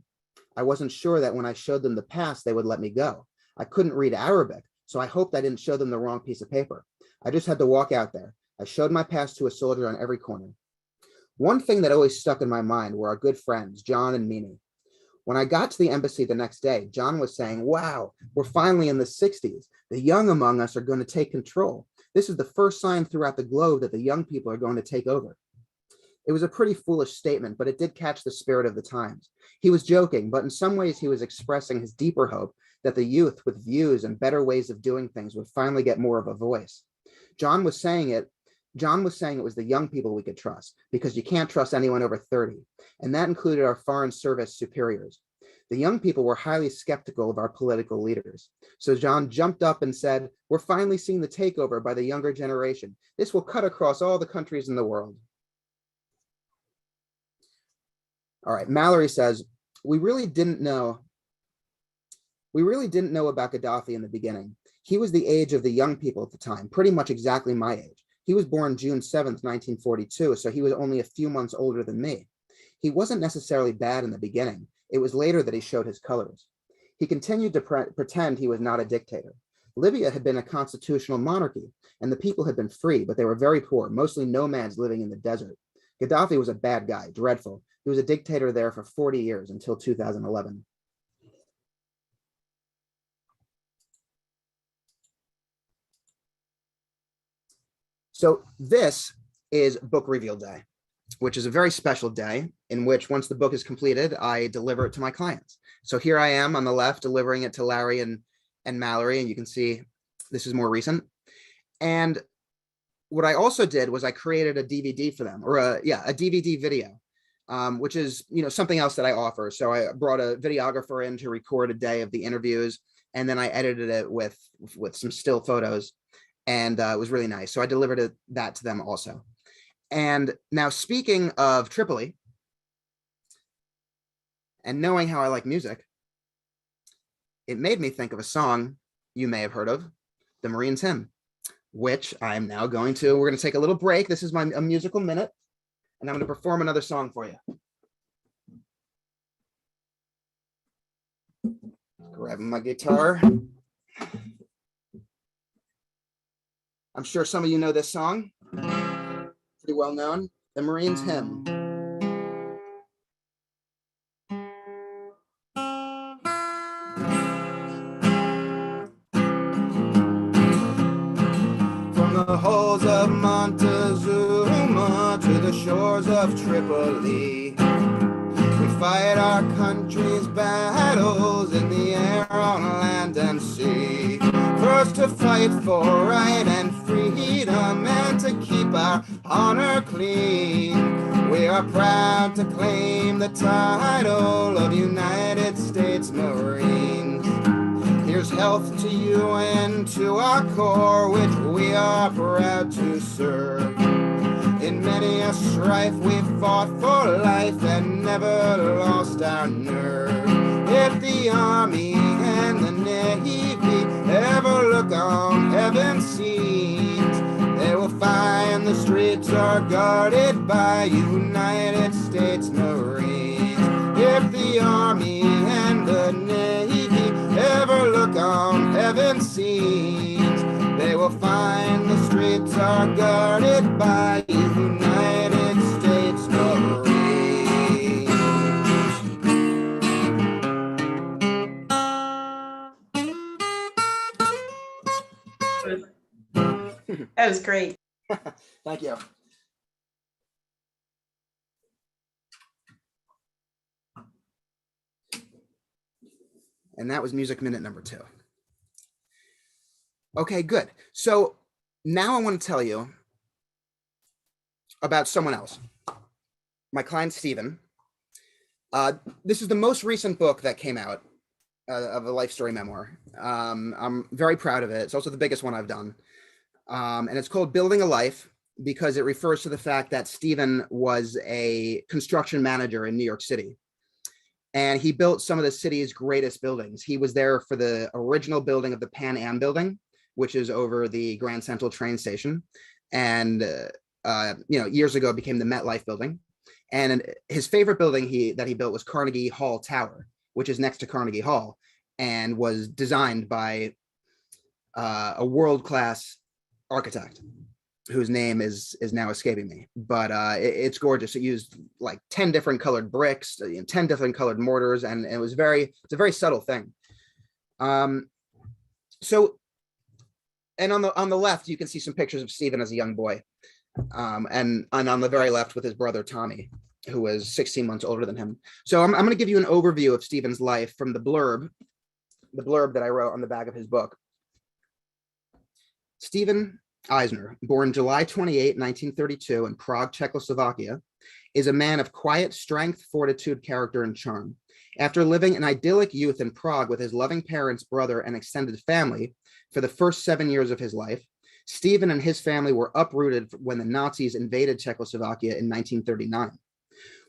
I wasn't sure that when I showed them the pass, they would let me go. I couldn't read Arabic, so I hoped I didn't show them the wrong piece of paper. I just had to walk out there. I showed my pass to a soldier on every corner. One thing that always stuck in my mind were our good friends, John and Mimi. When I got to the embassy the next day, John was saying, wow, we're finally in the 60s. The young among us are going to take control. This is the first sign throughout the globe that the young people are going to take over. It was a pretty foolish statement, but it did catch the spirit of the times. He was joking, but in some ways he was expressing his deeper hope that the youth with views and better ways of doing things would finally get more of a voice. John was saying it was the young people we could trust, because you can't trust anyone over 30. And that included our foreign service superiors. The young people were highly skeptical of our political leaders. So John jumped up and said, we're finally seeing the takeover by the younger generation. This will cut across all the countries in the world. All right, Mallory says, we really didn't know about Gaddafi in the beginning. He was the age of the young people at the time, pretty much exactly my age. He was born June 7th, 1942, so he was only a few months older than me. He wasn't necessarily bad in the beginning. It was later that he showed his colors. He continued to pretend he was not a dictator. Libya had been a constitutional monarchy, and the people had been free, but they were very poor, mostly nomads living in the desert. Gaddafi was a bad guy, dreadful. He was a dictator there for 40 years until 2011. So this is book reveal day, which is a very special day in which once the book is completed, I deliver it to my clients. So here I am on the left delivering it to Larry and Mallory, and you can see this is more recent. And what I also did was I created a DVD for them, or a DVD video, which is something else that I offer. So I brought a videographer in to record a day of the interviews, and then I edited it with some still photos, and it was really nice. So I delivered that to them also. And now, speaking of Tripoli, and knowing how I like music, it made me think of a song you may have heard of, the Marines Hymn, which I'm now we're going to take a little break. This is a musical minute, and I'm going to perform another song for you. Grabbing my guitar. I'm sure some of you know this song. Pretty well known, the Marines Hymn. From the halls of Montezuma to the shores of Tripoli, we fight our country's battles in the air, on land and sea. First to fight for right and freedom, and to keep our honor clean. We are proud to claim the title of United States Marines. Here's health to you and to our corps, which we are proud to serve. In many a strife we fought for life and never lost our nerve. If the Army and the Navy ever look on heaven's scenes, they will find the streets are guarded by United States Marines. If the Army and the Navy ever look on heaven's scenes, they will find the streets are guarded by United States Marines. That was great. Thank you. And that was music minute number 2. Okay, good. So now I want to tell you about someone else. My client, Stephen. This is the most recent book that came out of a life story memoir. I'm very proud of it. It's also the biggest one I've done. And it's called Building a Life, because it refers to the fact that Stephen was a construction manager in New York City. And he built some of the city's greatest buildings. He was there for the original building of the Pan Am building, which is over the Grand Central train station. And, years ago it became the MetLife building. And his favorite building that he built was Carnegie Hall Tower, which is next to Carnegie Hall, and was designed by a world-class architect whose name is now escaping me, but it's gorgeous. It used like 10 different colored bricks, 10 different colored mortars, and it's a very subtle thing. So, and on the left, you can see some pictures of Stephen as a young boy, and on the very left with his brother Tommy, who was 16 months older than him. So I'm going to give you an overview of Stephen's life from the blurb that I wrote on the back of his book. Stephen Eisner, born July 28, 1932 in Prague, Czechoslovakia, is a man of quiet strength, fortitude, character, and charm. After living an idyllic youth in Prague with his loving parents, brother, and extended family for the first 7 years of his life, Stephen and his family were uprooted when the Nazis invaded Czechoslovakia in 1939.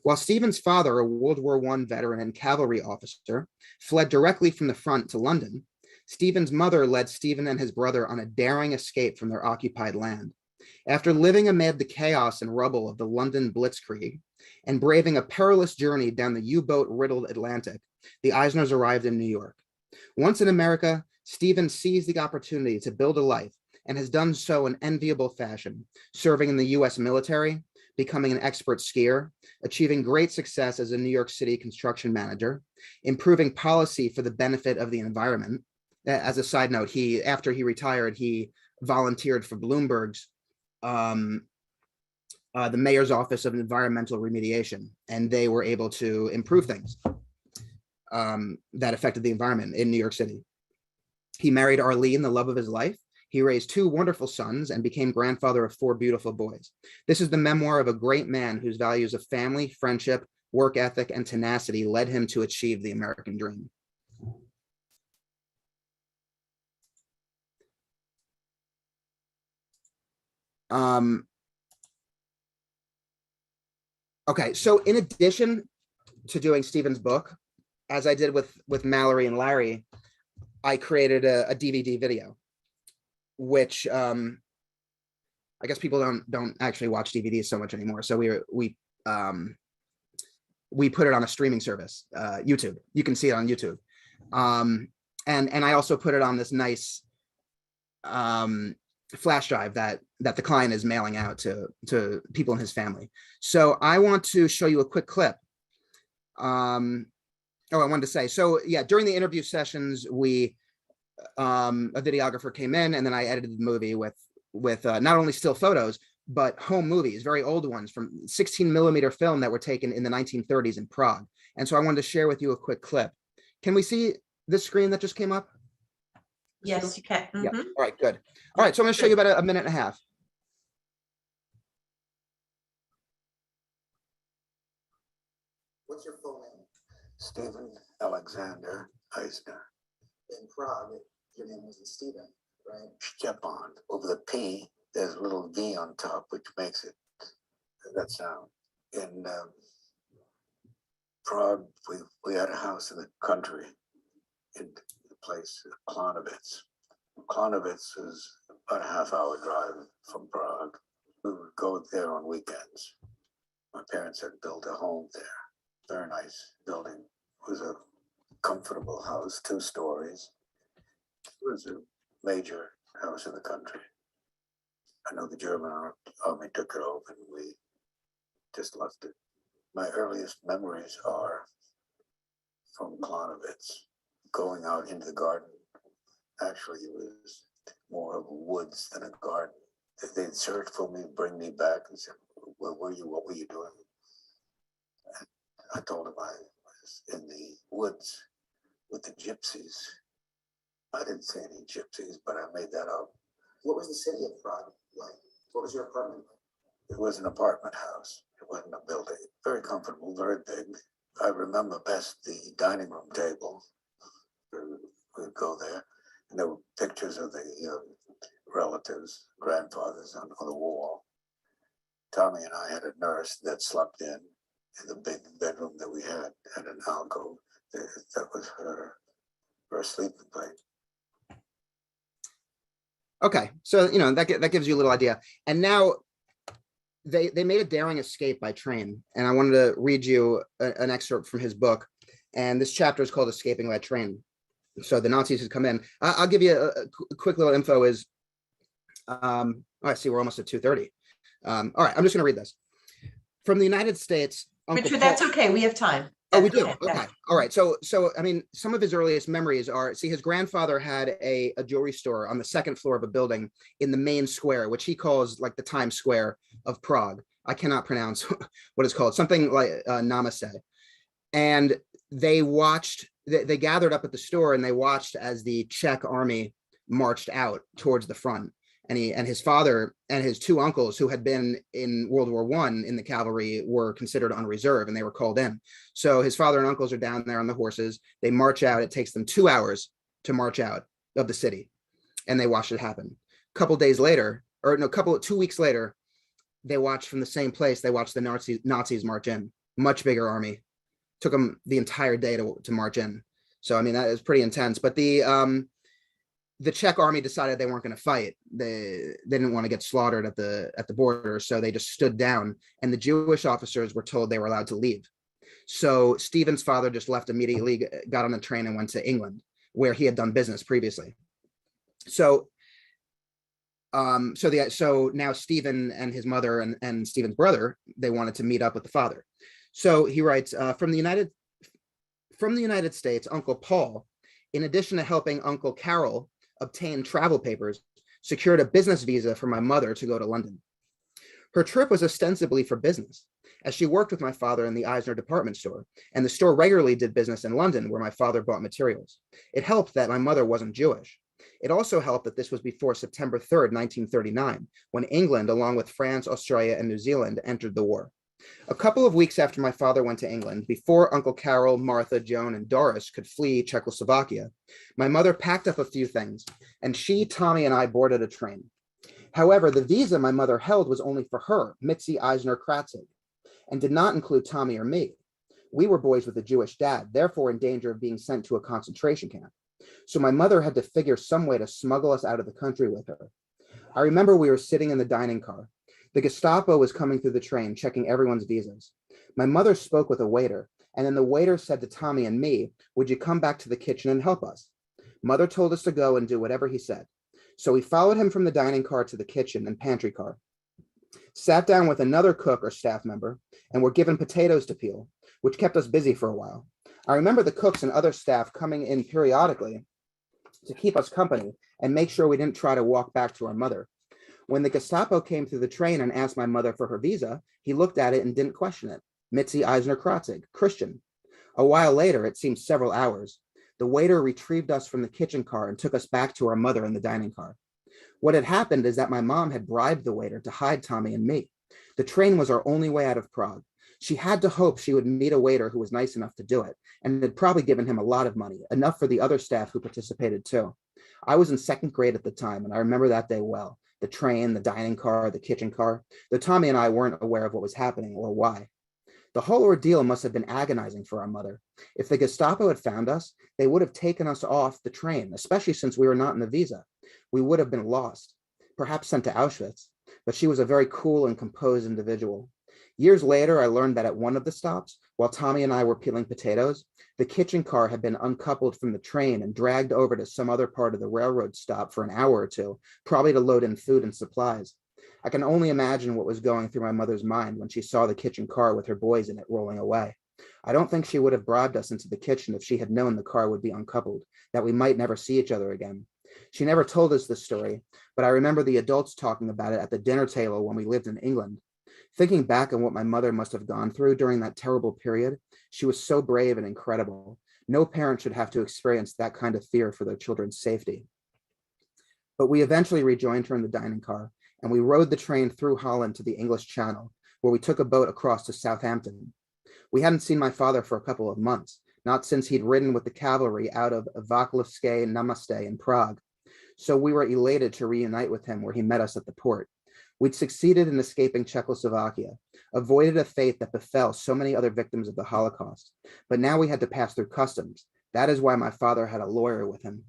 While Stephen's father, a World War I veteran and cavalry officer, fled directly from the front to London, Stephen's mother led Stephen and his brother on a daring escape from their occupied land. After living amid the chaos and rubble of the London Blitzkrieg and braving a perilous journey down the U-boat riddled Atlantic, the Eisners arrived in New York. Once in America, Stephen seized the opportunity to build a life and has done so in enviable fashion, serving in the US military, becoming an expert skier, achieving great success as a New York City construction manager, improving policy for the benefit of the environment. As a side note, after he retired, he volunteered for Bloomberg's the mayor's office of environmental remediation, and they were able to improve things that affected the environment in New York City. He married Arlene, the love of his life. He raised 2 wonderful sons and became grandfather of 4 beautiful boys. This is the memoir of a great man whose values of family, friendship, work ethic, and tenacity led him to achieve the American dream. Okay, so in addition to doing Stephen's book, as I did with Mallory and Larry, I created a DVD video, which I guess people don't actually watch DVDs so much anymore. So we put it on a streaming service, YouTube. You can see it on YouTube, and I also put it on this nice flash drive that the client is mailing out to people in his family. So I want to show you a quick clip. I wanted to say, so yeah, during the interview sessions, a videographer came in, and then I edited the movie with not only still photos, but home movies, very old ones from 16 millimeter film that were taken in the 1930s in Prague. And so I wanted to share with you a quick clip. Can we see this screen that just came up? Yes, you can. Yeah. All right, good. All right, so I'm going to show you about a minute and a half. What's your full name? Stephen Alexander Eisner. In Prague, your name wasn't Stephen, right? Stepan. Over the P, there's a little V on top, which makes it that sound. In Prague, we had a house in the country, in the place, Klonovitz. Klonovitz is about a half-hour drive from Prague. We would go there on weekends. My parents had built a home there. Very nice building. It was a comfortable house, 2 stories. It was a major house in the country. I know the German army took it over, and we just left it. My earliest memories are from Klonovitz, going out into the garden. Actually, it was more of woods than a garden. They'd search for me, bring me back, and say, "Where were you? What were you doing?" And I told them I was in the woods with the gypsies. I didn't see any gypsies, but I made that up. What was the city of Prague like? What was your apartment like? It was an apartment house. It wasn't a building. Very comfortable, very big. I remember best the dining room table. We'd go there, and there were pictures of the relatives, grandfathers on the wall. Tommy and I had a nurse that slept in the big bedroom that we had an alcove. That was her sleeping place. Okay, so that gives you a little idea. And now they made a daring escape by train, and I wanted to read you an excerpt from his book. And this chapter is called "Escaping by Train." So the Nazis had come in. I'll give you a quick little info. Is I see we're almost at 2:30. All right, I'm just going to read this from the United States. Richard, that's okay. We have time. Oh, we do. Okay. All right. So I mean, some of his earliest memories are, his grandfather had a jewelry store on the 2nd floor of a building in the main square, which he calls like the Times Square of Prague. I cannot pronounce what it's called, something like Namaste. And they gathered up at the store, and they watched as the Czech army marched out towards the front. And his father and his 2 uncles, who had been in World War I in the cavalry, were considered on reserve, and they were called in. So his father and uncles are down there on the horses. They march out. It takes them 2 hours to march out of the city, and they watched it happen. A couple days later, 2 weeks later, they watched from the same place. They watched the Nazis march in. much bigger army. Took them the entire day to march in. So, I mean, that is pretty intense. But the Czech army decided they weren't going to fight. They didn't want to get slaughtered at the border. So they just stood down, and the Jewish officers were told they were allowed to leave. So Stephen's father just left immediately, got on the train and went to England, where he had done business previously. So so now Stephen and his mother and Stephen's brother, they wanted to meet up with the father. So he writes, from the United States, Uncle Paul, in addition to helping Uncle Carol obtain travel papers, secured a business visa for my mother to go to London. Her trip was ostensibly for business, as she worked with my father in the Eisner department store, and the store regularly did business in London, where my father bought materials. It helped that my mother wasn't Jewish. It also helped that this was before September 3rd, 1939, when England, along with France, Australia, and New Zealand, entered the war. A couple of weeks after my father went to England, before Uncle Carol, Martha, Joan, and Doris could flee Czechoslovakia, my mother packed up a few things, and she, Tommy, and I boarded a train. However, the visa my mother held was only for her, Mitzi Eisner Kratzig, and did not include Tommy or me. We were boys with a Jewish dad, therefore in danger of being sent to a concentration camp. So my mother had to figure some way to smuggle us out of the country with her. I remember we were sitting in the dining car. The Gestapo was coming through the train, checking everyone's visas. My mother spoke with a waiter, and then the waiter said to Tommy and me, "Would you come back to the kitchen and help us?" Mother told us to go and do whatever he said. So we followed him from the dining car to the kitchen and pantry car, sat down with another cook or staff member, and were given potatoes to peel, which kept us busy for a while. I remember the cooks and other staff coming in periodically to keep us company and make sure we didn't try to walk back to our mother. When the Gestapo came through the train and asked my mother for her visa, he looked at it and didn't question it. Mitzi Eisner Kratzig, Christian. A while later, it seemed several hours, the waiter retrieved us from the kitchen car and took us back to our mother in the dining car. What had happened is that my mom had bribed the waiter to hide Tommy and me. The train was our only way out of Prague. She had to hope she would meet a waiter who was nice enough to do it, and had probably given him a lot of money, enough for the other staff who participated too. I was in second grade at the time, and I remember that day well. The train, the dining car, the kitchen car, though Tommy and I weren't aware of what was happening or why. The whole ordeal must have been agonizing for our mother. If the Gestapo had found us, they would have taken us off the train, especially since we were not in the visa. We would have been lost, perhaps sent to Auschwitz, but she was a very cool and composed individual. Years later, I learned that at one of the stops, while Tommy and I were peeling potatoes, the kitchen car had been uncoupled from the train and dragged over to some other part of the railroad stop for an hour or two, probably to load in food and supplies. I can only imagine what was going through my mother's mind when she saw the kitchen car with her boys in it rolling away. I don't think she would have bribed us into the kitchen if she had known the car would be uncoupled, that we might never see each other again. She never told us this story, but I remember the adults talking about it at the dinner table when we lived in England. Thinking back on what my mother must have gone through during that terrible period, she was so brave and incredible. No parent should have to experience that kind of fear for their children's safety. But we eventually rejoined her in the dining car, and we rode the train through Holland to the English Channel, where we took a boat across to Southampton. We hadn't seen my father for a couple of months, not since he'd ridden with the cavalry out of Vaclavské Namaste in Prague. So we were elated to reunite with him where he met us at the port. We'd succeeded in escaping Czechoslovakia, avoided a fate that befell so many other victims of the Holocaust, but now we had to pass through customs. That is why my father had a lawyer with him.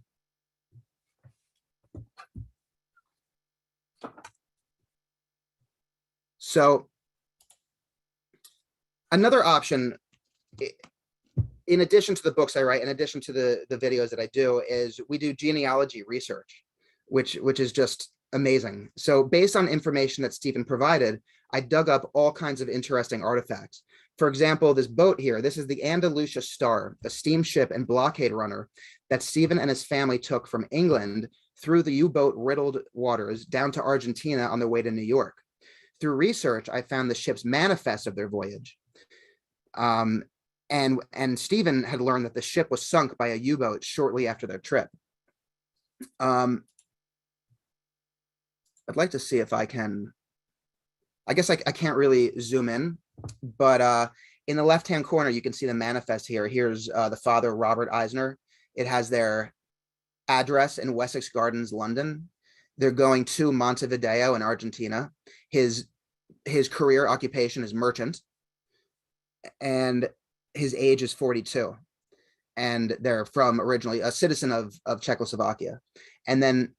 So another option, in addition to the books I write, in addition to the videos that I do, is we do genealogy research, which is just amazing. So based on information that Stephen provided, I dug up all kinds of interesting artifacts. For example, this boat here, this is the Andalusia Star, a steamship and blockade runner that Stephen and his family took from England through the U-boat riddled waters down to Argentina on their way to New York. Through research, I found the ship's manifest of their voyage. And Stephen had learned that the ship was sunk by a U-boat shortly after their trip. I'd like to see if I can, I guess I can't really zoom in, but in the left-hand corner, you can see the manifest here. Here's the father, Robert Eisner. It has their address in Wessex Gardens, London. They're going to Montevideo in Argentina. His career occupation is merchant. and his age is 42. And they're from originally a citizen of Czechoslovakia. And then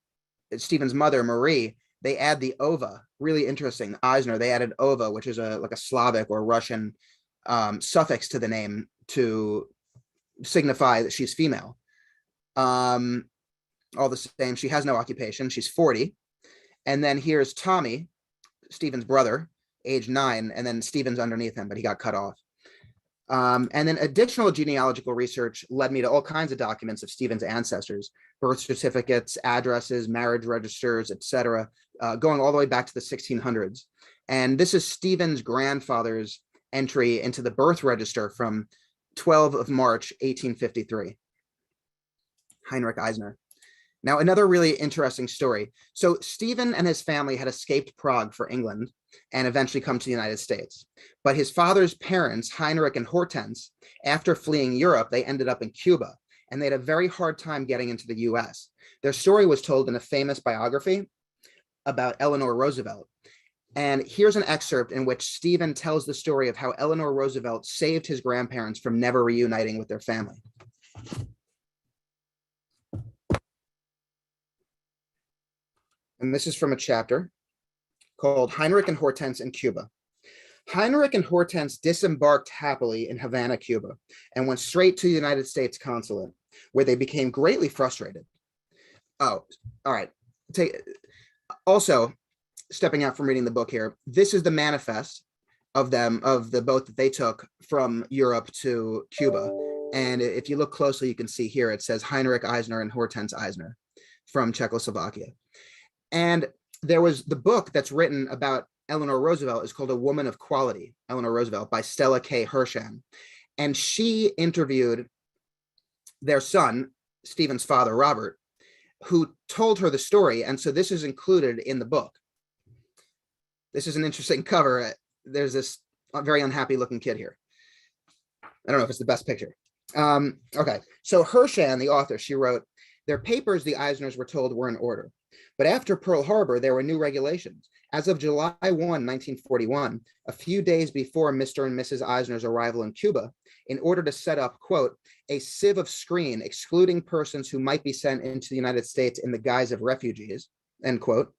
Stephen's mother, Marie, they add the ova, really interesting. Eisner, they added ova, which is like a Slavic or Russian suffix to the name to signify that she's female. All the same, she has no occupation. She's 40. And then here's Tommy, Stephen's brother, age 9, and then Stephen's underneath him, but he got cut off. And then additional genealogical research led me to all kinds of documents of Stephen's ancestors, birth certificates, addresses, marriage registers, etc., going all the way back to the 1600s. And this is Stephen's grandfather's entry into the birth register from 12 of March, 1853. Heinrich Eisner. Now, another really interesting story. So Stephen and his family had escaped Prague for England and eventually come to the United States. But his father's parents, Heinrich and Hortense, after fleeing Europe, they ended up in Cuba, and they had a very hard time getting into the US. Their story was told in a famous biography about Eleanor Roosevelt. And here's an excerpt in which Stephen tells the story of how Eleanor Roosevelt saved his grandparents from never reuniting with their family. And this is from a chapter called Heinrich and Hortense in Cuba. Heinrich and Hortense disembarked happily in Havana, Cuba, and went straight to the United States consulate, where they became greatly frustrated. Oh, all right. Also, stepping out from reading the book here, this is the manifest of the boat that they took from Europe to Cuba. And if you look closely, you can see here, it says Heinrich Eisner and Hortense Eisner from Czechoslovakia. And there was the book that's written about Eleanor Roosevelt is called A Woman of Quality, Eleanor Roosevelt, by Stella K. Hershan. And she interviewed their son, Stephen's father, Robert, who told her the story. And so this is included in the book. This is an interesting cover. There's this very unhappy looking kid here. I don't know if it's the best picture. Okay, so Hershan, the author, she wrote, their papers, the Eisners were told, were in order. But after Pearl Harbor, there were new regulations. As of July 1, 1941, a few days before Mr. and Mrs. Eisner's arrival in Cuba, in order to set up, quote, a sieve of screen excluding persons who might be sent into the United States in the guise of refugees, end quote,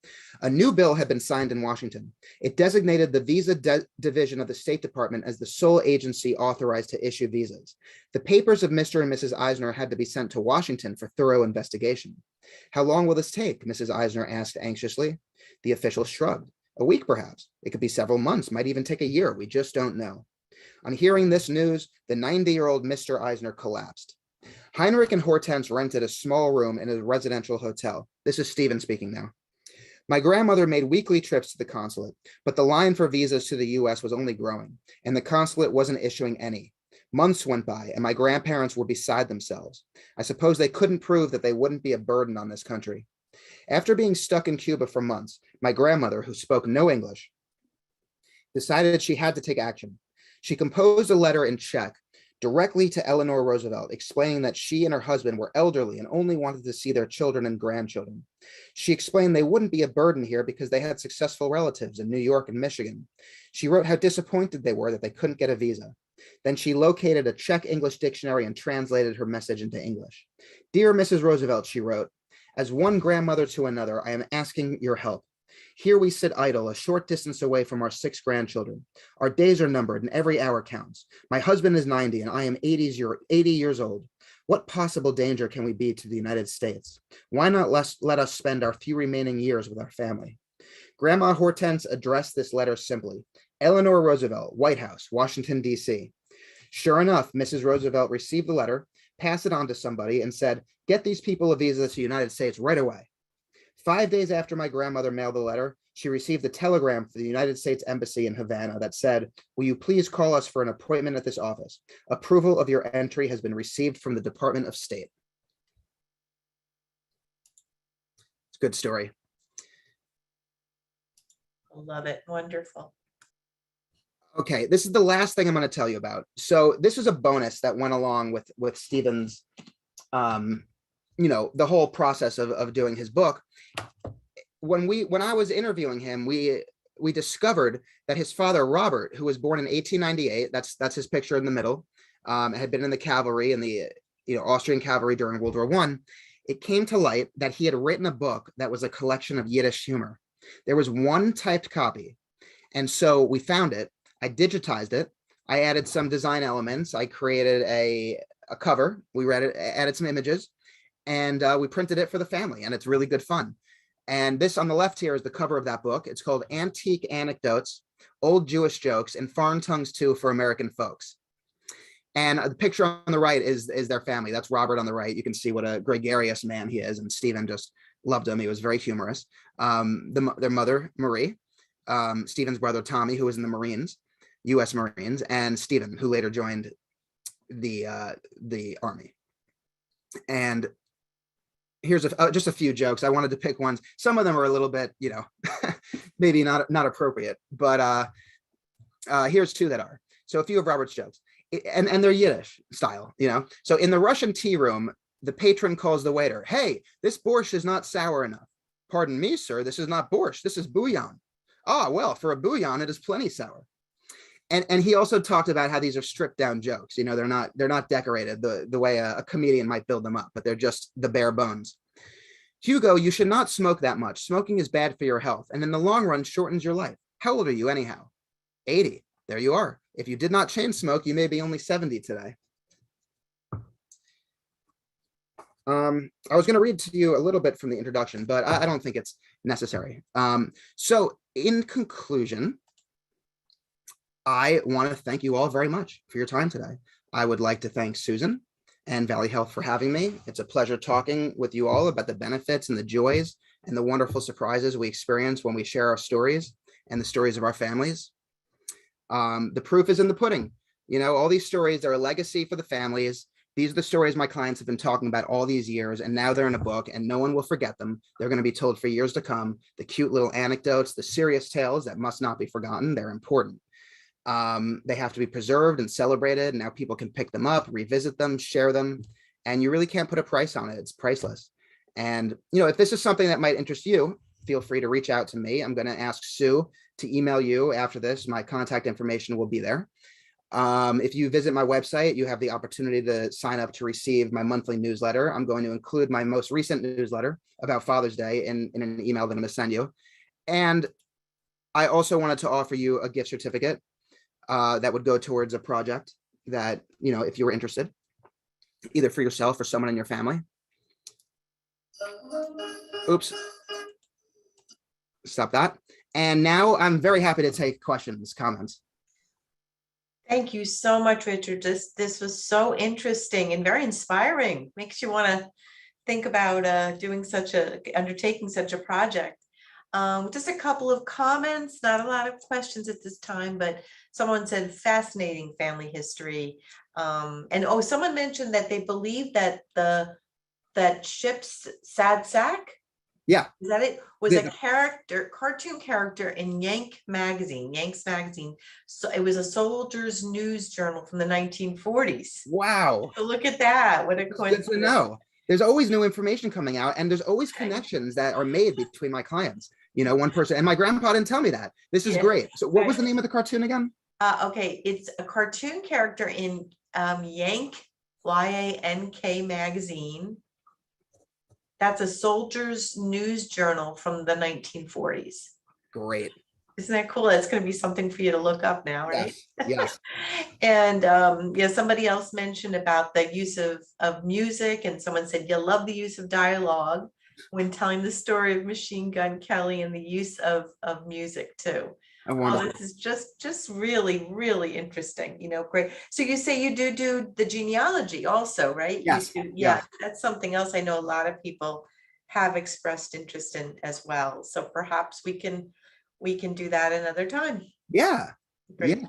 a new bill had been signed in Washington. It designated the Visa Division of the State Department as the sole agency authorized to issue visas. The papers of Mr. and Mrs. Eisner had to be sent to Washington for thorough investigation. How long will this take? Mrs. Eisner asked anxiously. The official shrugged. A week, perhaps. It could be several months, might even take a year. We just don't know. On hearing this news, the 90-year-old Mr. Eisner collapsed. Heinrich and Hortense rented a small room in a residential hotel. This is Stephen speaking now. My grandmother made weekly trips to the consulate, but the line for visas to the US was only growing, and the consulate wasn't issuing any. Months went by, and my grandparents were beside themselves. I suppose they couldn't prove that they wouldn't be a burden on this country. After being stuck in Cuba for months, my grandmother, who spoke no English, decided she had to take action. She composed a letter in Czech directly to Eleanor Roosevelt, explaining that she and her husband were elderly and only wanted to see their children and grandchildren. She explained they wouldn't be a burden here because they had successful relatives in New York and Michigan. She wrote how disappointed they were that they couldn't get a visa. Then she located a Czech-English dictionary and translated her message into English. Dear Mrs. Roosevelt, she wrote, as one grandmother to another, I am asking your help. Here we sit idle, a short distance away from our 6 grandchildren. Our days are numbered and every hour counts. My husband is 90 and I am 80 years old. What possible danger can we be to the United States? Why not let us spend our few remaining years with our family? Grandma Hortense addressed this letter simply. Eleanor Roosevelt, White House, Washington, D.C. Sure enough, Mrs. Roosevelt received the letter, passed it on to somebody, and said, get these people a visa to the United States right away. 5 days after my grandmother mailed the letter, she received a telegram from the United States Embassy in Havana that said, will you please call us for an appointment at this office? Approval of your entry has been received from the Department of State. It's a good story. Love it. Wonderful. Okay, this is the last thing I'm going to tell you about. So this is a bonus that went along with Stephen's, the whole process of doing his book. When I was interviewing him, we we discovered that his father, Robert, who was born in 1898, that's his picture in the middle, had been in the cavalry, in the Austrian cavalry during World War I. It came to light that he had written a book that was a collection of Yiddish humor. There was one typed copy. And so we found it. I digitized it. I added some design elements. I created a cover. We read it, added some images, and we printed it for the family. And it's really good fun. And this on the left here is the cover of that book. It's called Antique Anecdotes, Old Jewish Jokes, and Foreign Tongues Too for American Folks. And the picture on the right is their family. That's Robert on the right. You can see what a gregarious man he is. And Stephen just loved him. He was very humorous. Their mother, Marie, Stephen's brother, Tommy, who was in the Marines, U.S. Marines, and Stephen, who later joined the Army. And here's just a few jokes. I wanted to pick ones. Some of them are a little bit, maybe not appropriate, but here's two that are. So a few of Robert's jokes. And they're Yiddish style, So in the Russian tea room, the patron calls the waiter, "Hey, this borscht is not sour enough." "Pardon me, sir, this is not borscht, this is bouillon." "Ah, well, for a bouillon, it is plenty sour." And he also talked about how these are stripped down jokes. They're not decorated the way a comedian might build them up, but they're just the bare bones. "Hugo, you should not smoke that much. Smoking is bad for your health, and in the long run shortens your life. How old are you anyhow?" "80. There you are. If you did not chain smoke, you may be only 70 today." I was going to read to you a little bit from the introduction, but I don't think it's necessary. So in conclusion, I want to thank you all very much for your time today. I would like to thank Susan and Valley Health for having me. It's a pleasure talking with you all about the benefits and the joys and the wonderful surprises we experience when we share our stories and the stories of our families. The proof is in the pudding. All these stories are a legacy for the families. These are the stories my clients have been talking about all these years, and now they're in a book, and no one will forget them. They're going to be told for years to come. The cute little anecdotes, the serious tales that must not be forgotten, they're important. They have to be preserved and celebrated. Now people can pick them up, revisit them, share them, and you really can't put a price on it. It's priceless. And, if this is something that might interest you, feel free to reach out to me. I'm going to ask Sue to email you after this. My contact information will be there. If you visit my website, you have the opportunity to sign up to receive my monthly newsletter. I'm going to include my most recent newsletter about Father's Day in an email that I'm going to send you. And I also wanted to offer you a gift certificate that would go towards a project that, if you were interested, either for yourself or someone in your family. Oops. Stop that. And now I'm very happy to take questions, comments. Thank you so much, Richard. This was so interesting and very inspiring. Makes you want to think about undertaking such a project. Just a couple of comments, not a lot of questions at this time, but someone said fascinating family history. And someone mentioned that they believe that that ship's sad sack. Yeah. Is that it? Was a cartoon character in Yanks magazine. So it was a soldier's news journal from the 1940s. Wow. So look at that. What a coincidence. Good to know. There's always new information coming out, and there's always connections that are made between my clients. One person, and my grandpa didn't tell me that. This is great. So what was the name of the cartoon again? Okay, it's a cartoon character in Yank, YANK magazine. That's a soldier's news journal from the 1940s. Great. Isn't that cool? It's going to be something for you to look up now, right? Yes. And somebody else mentioned about the use of music, and someone said you love the use of dialogue when telling the story of Machine Gun Kelly, and the use of music too. This is just really, really interesting. Great. So you say you do the genealogy also, right? Yes. Yeah, that's something else I know a lot of people have expressed interest in as well. So perhaps we can do that another time. Yeah. Great.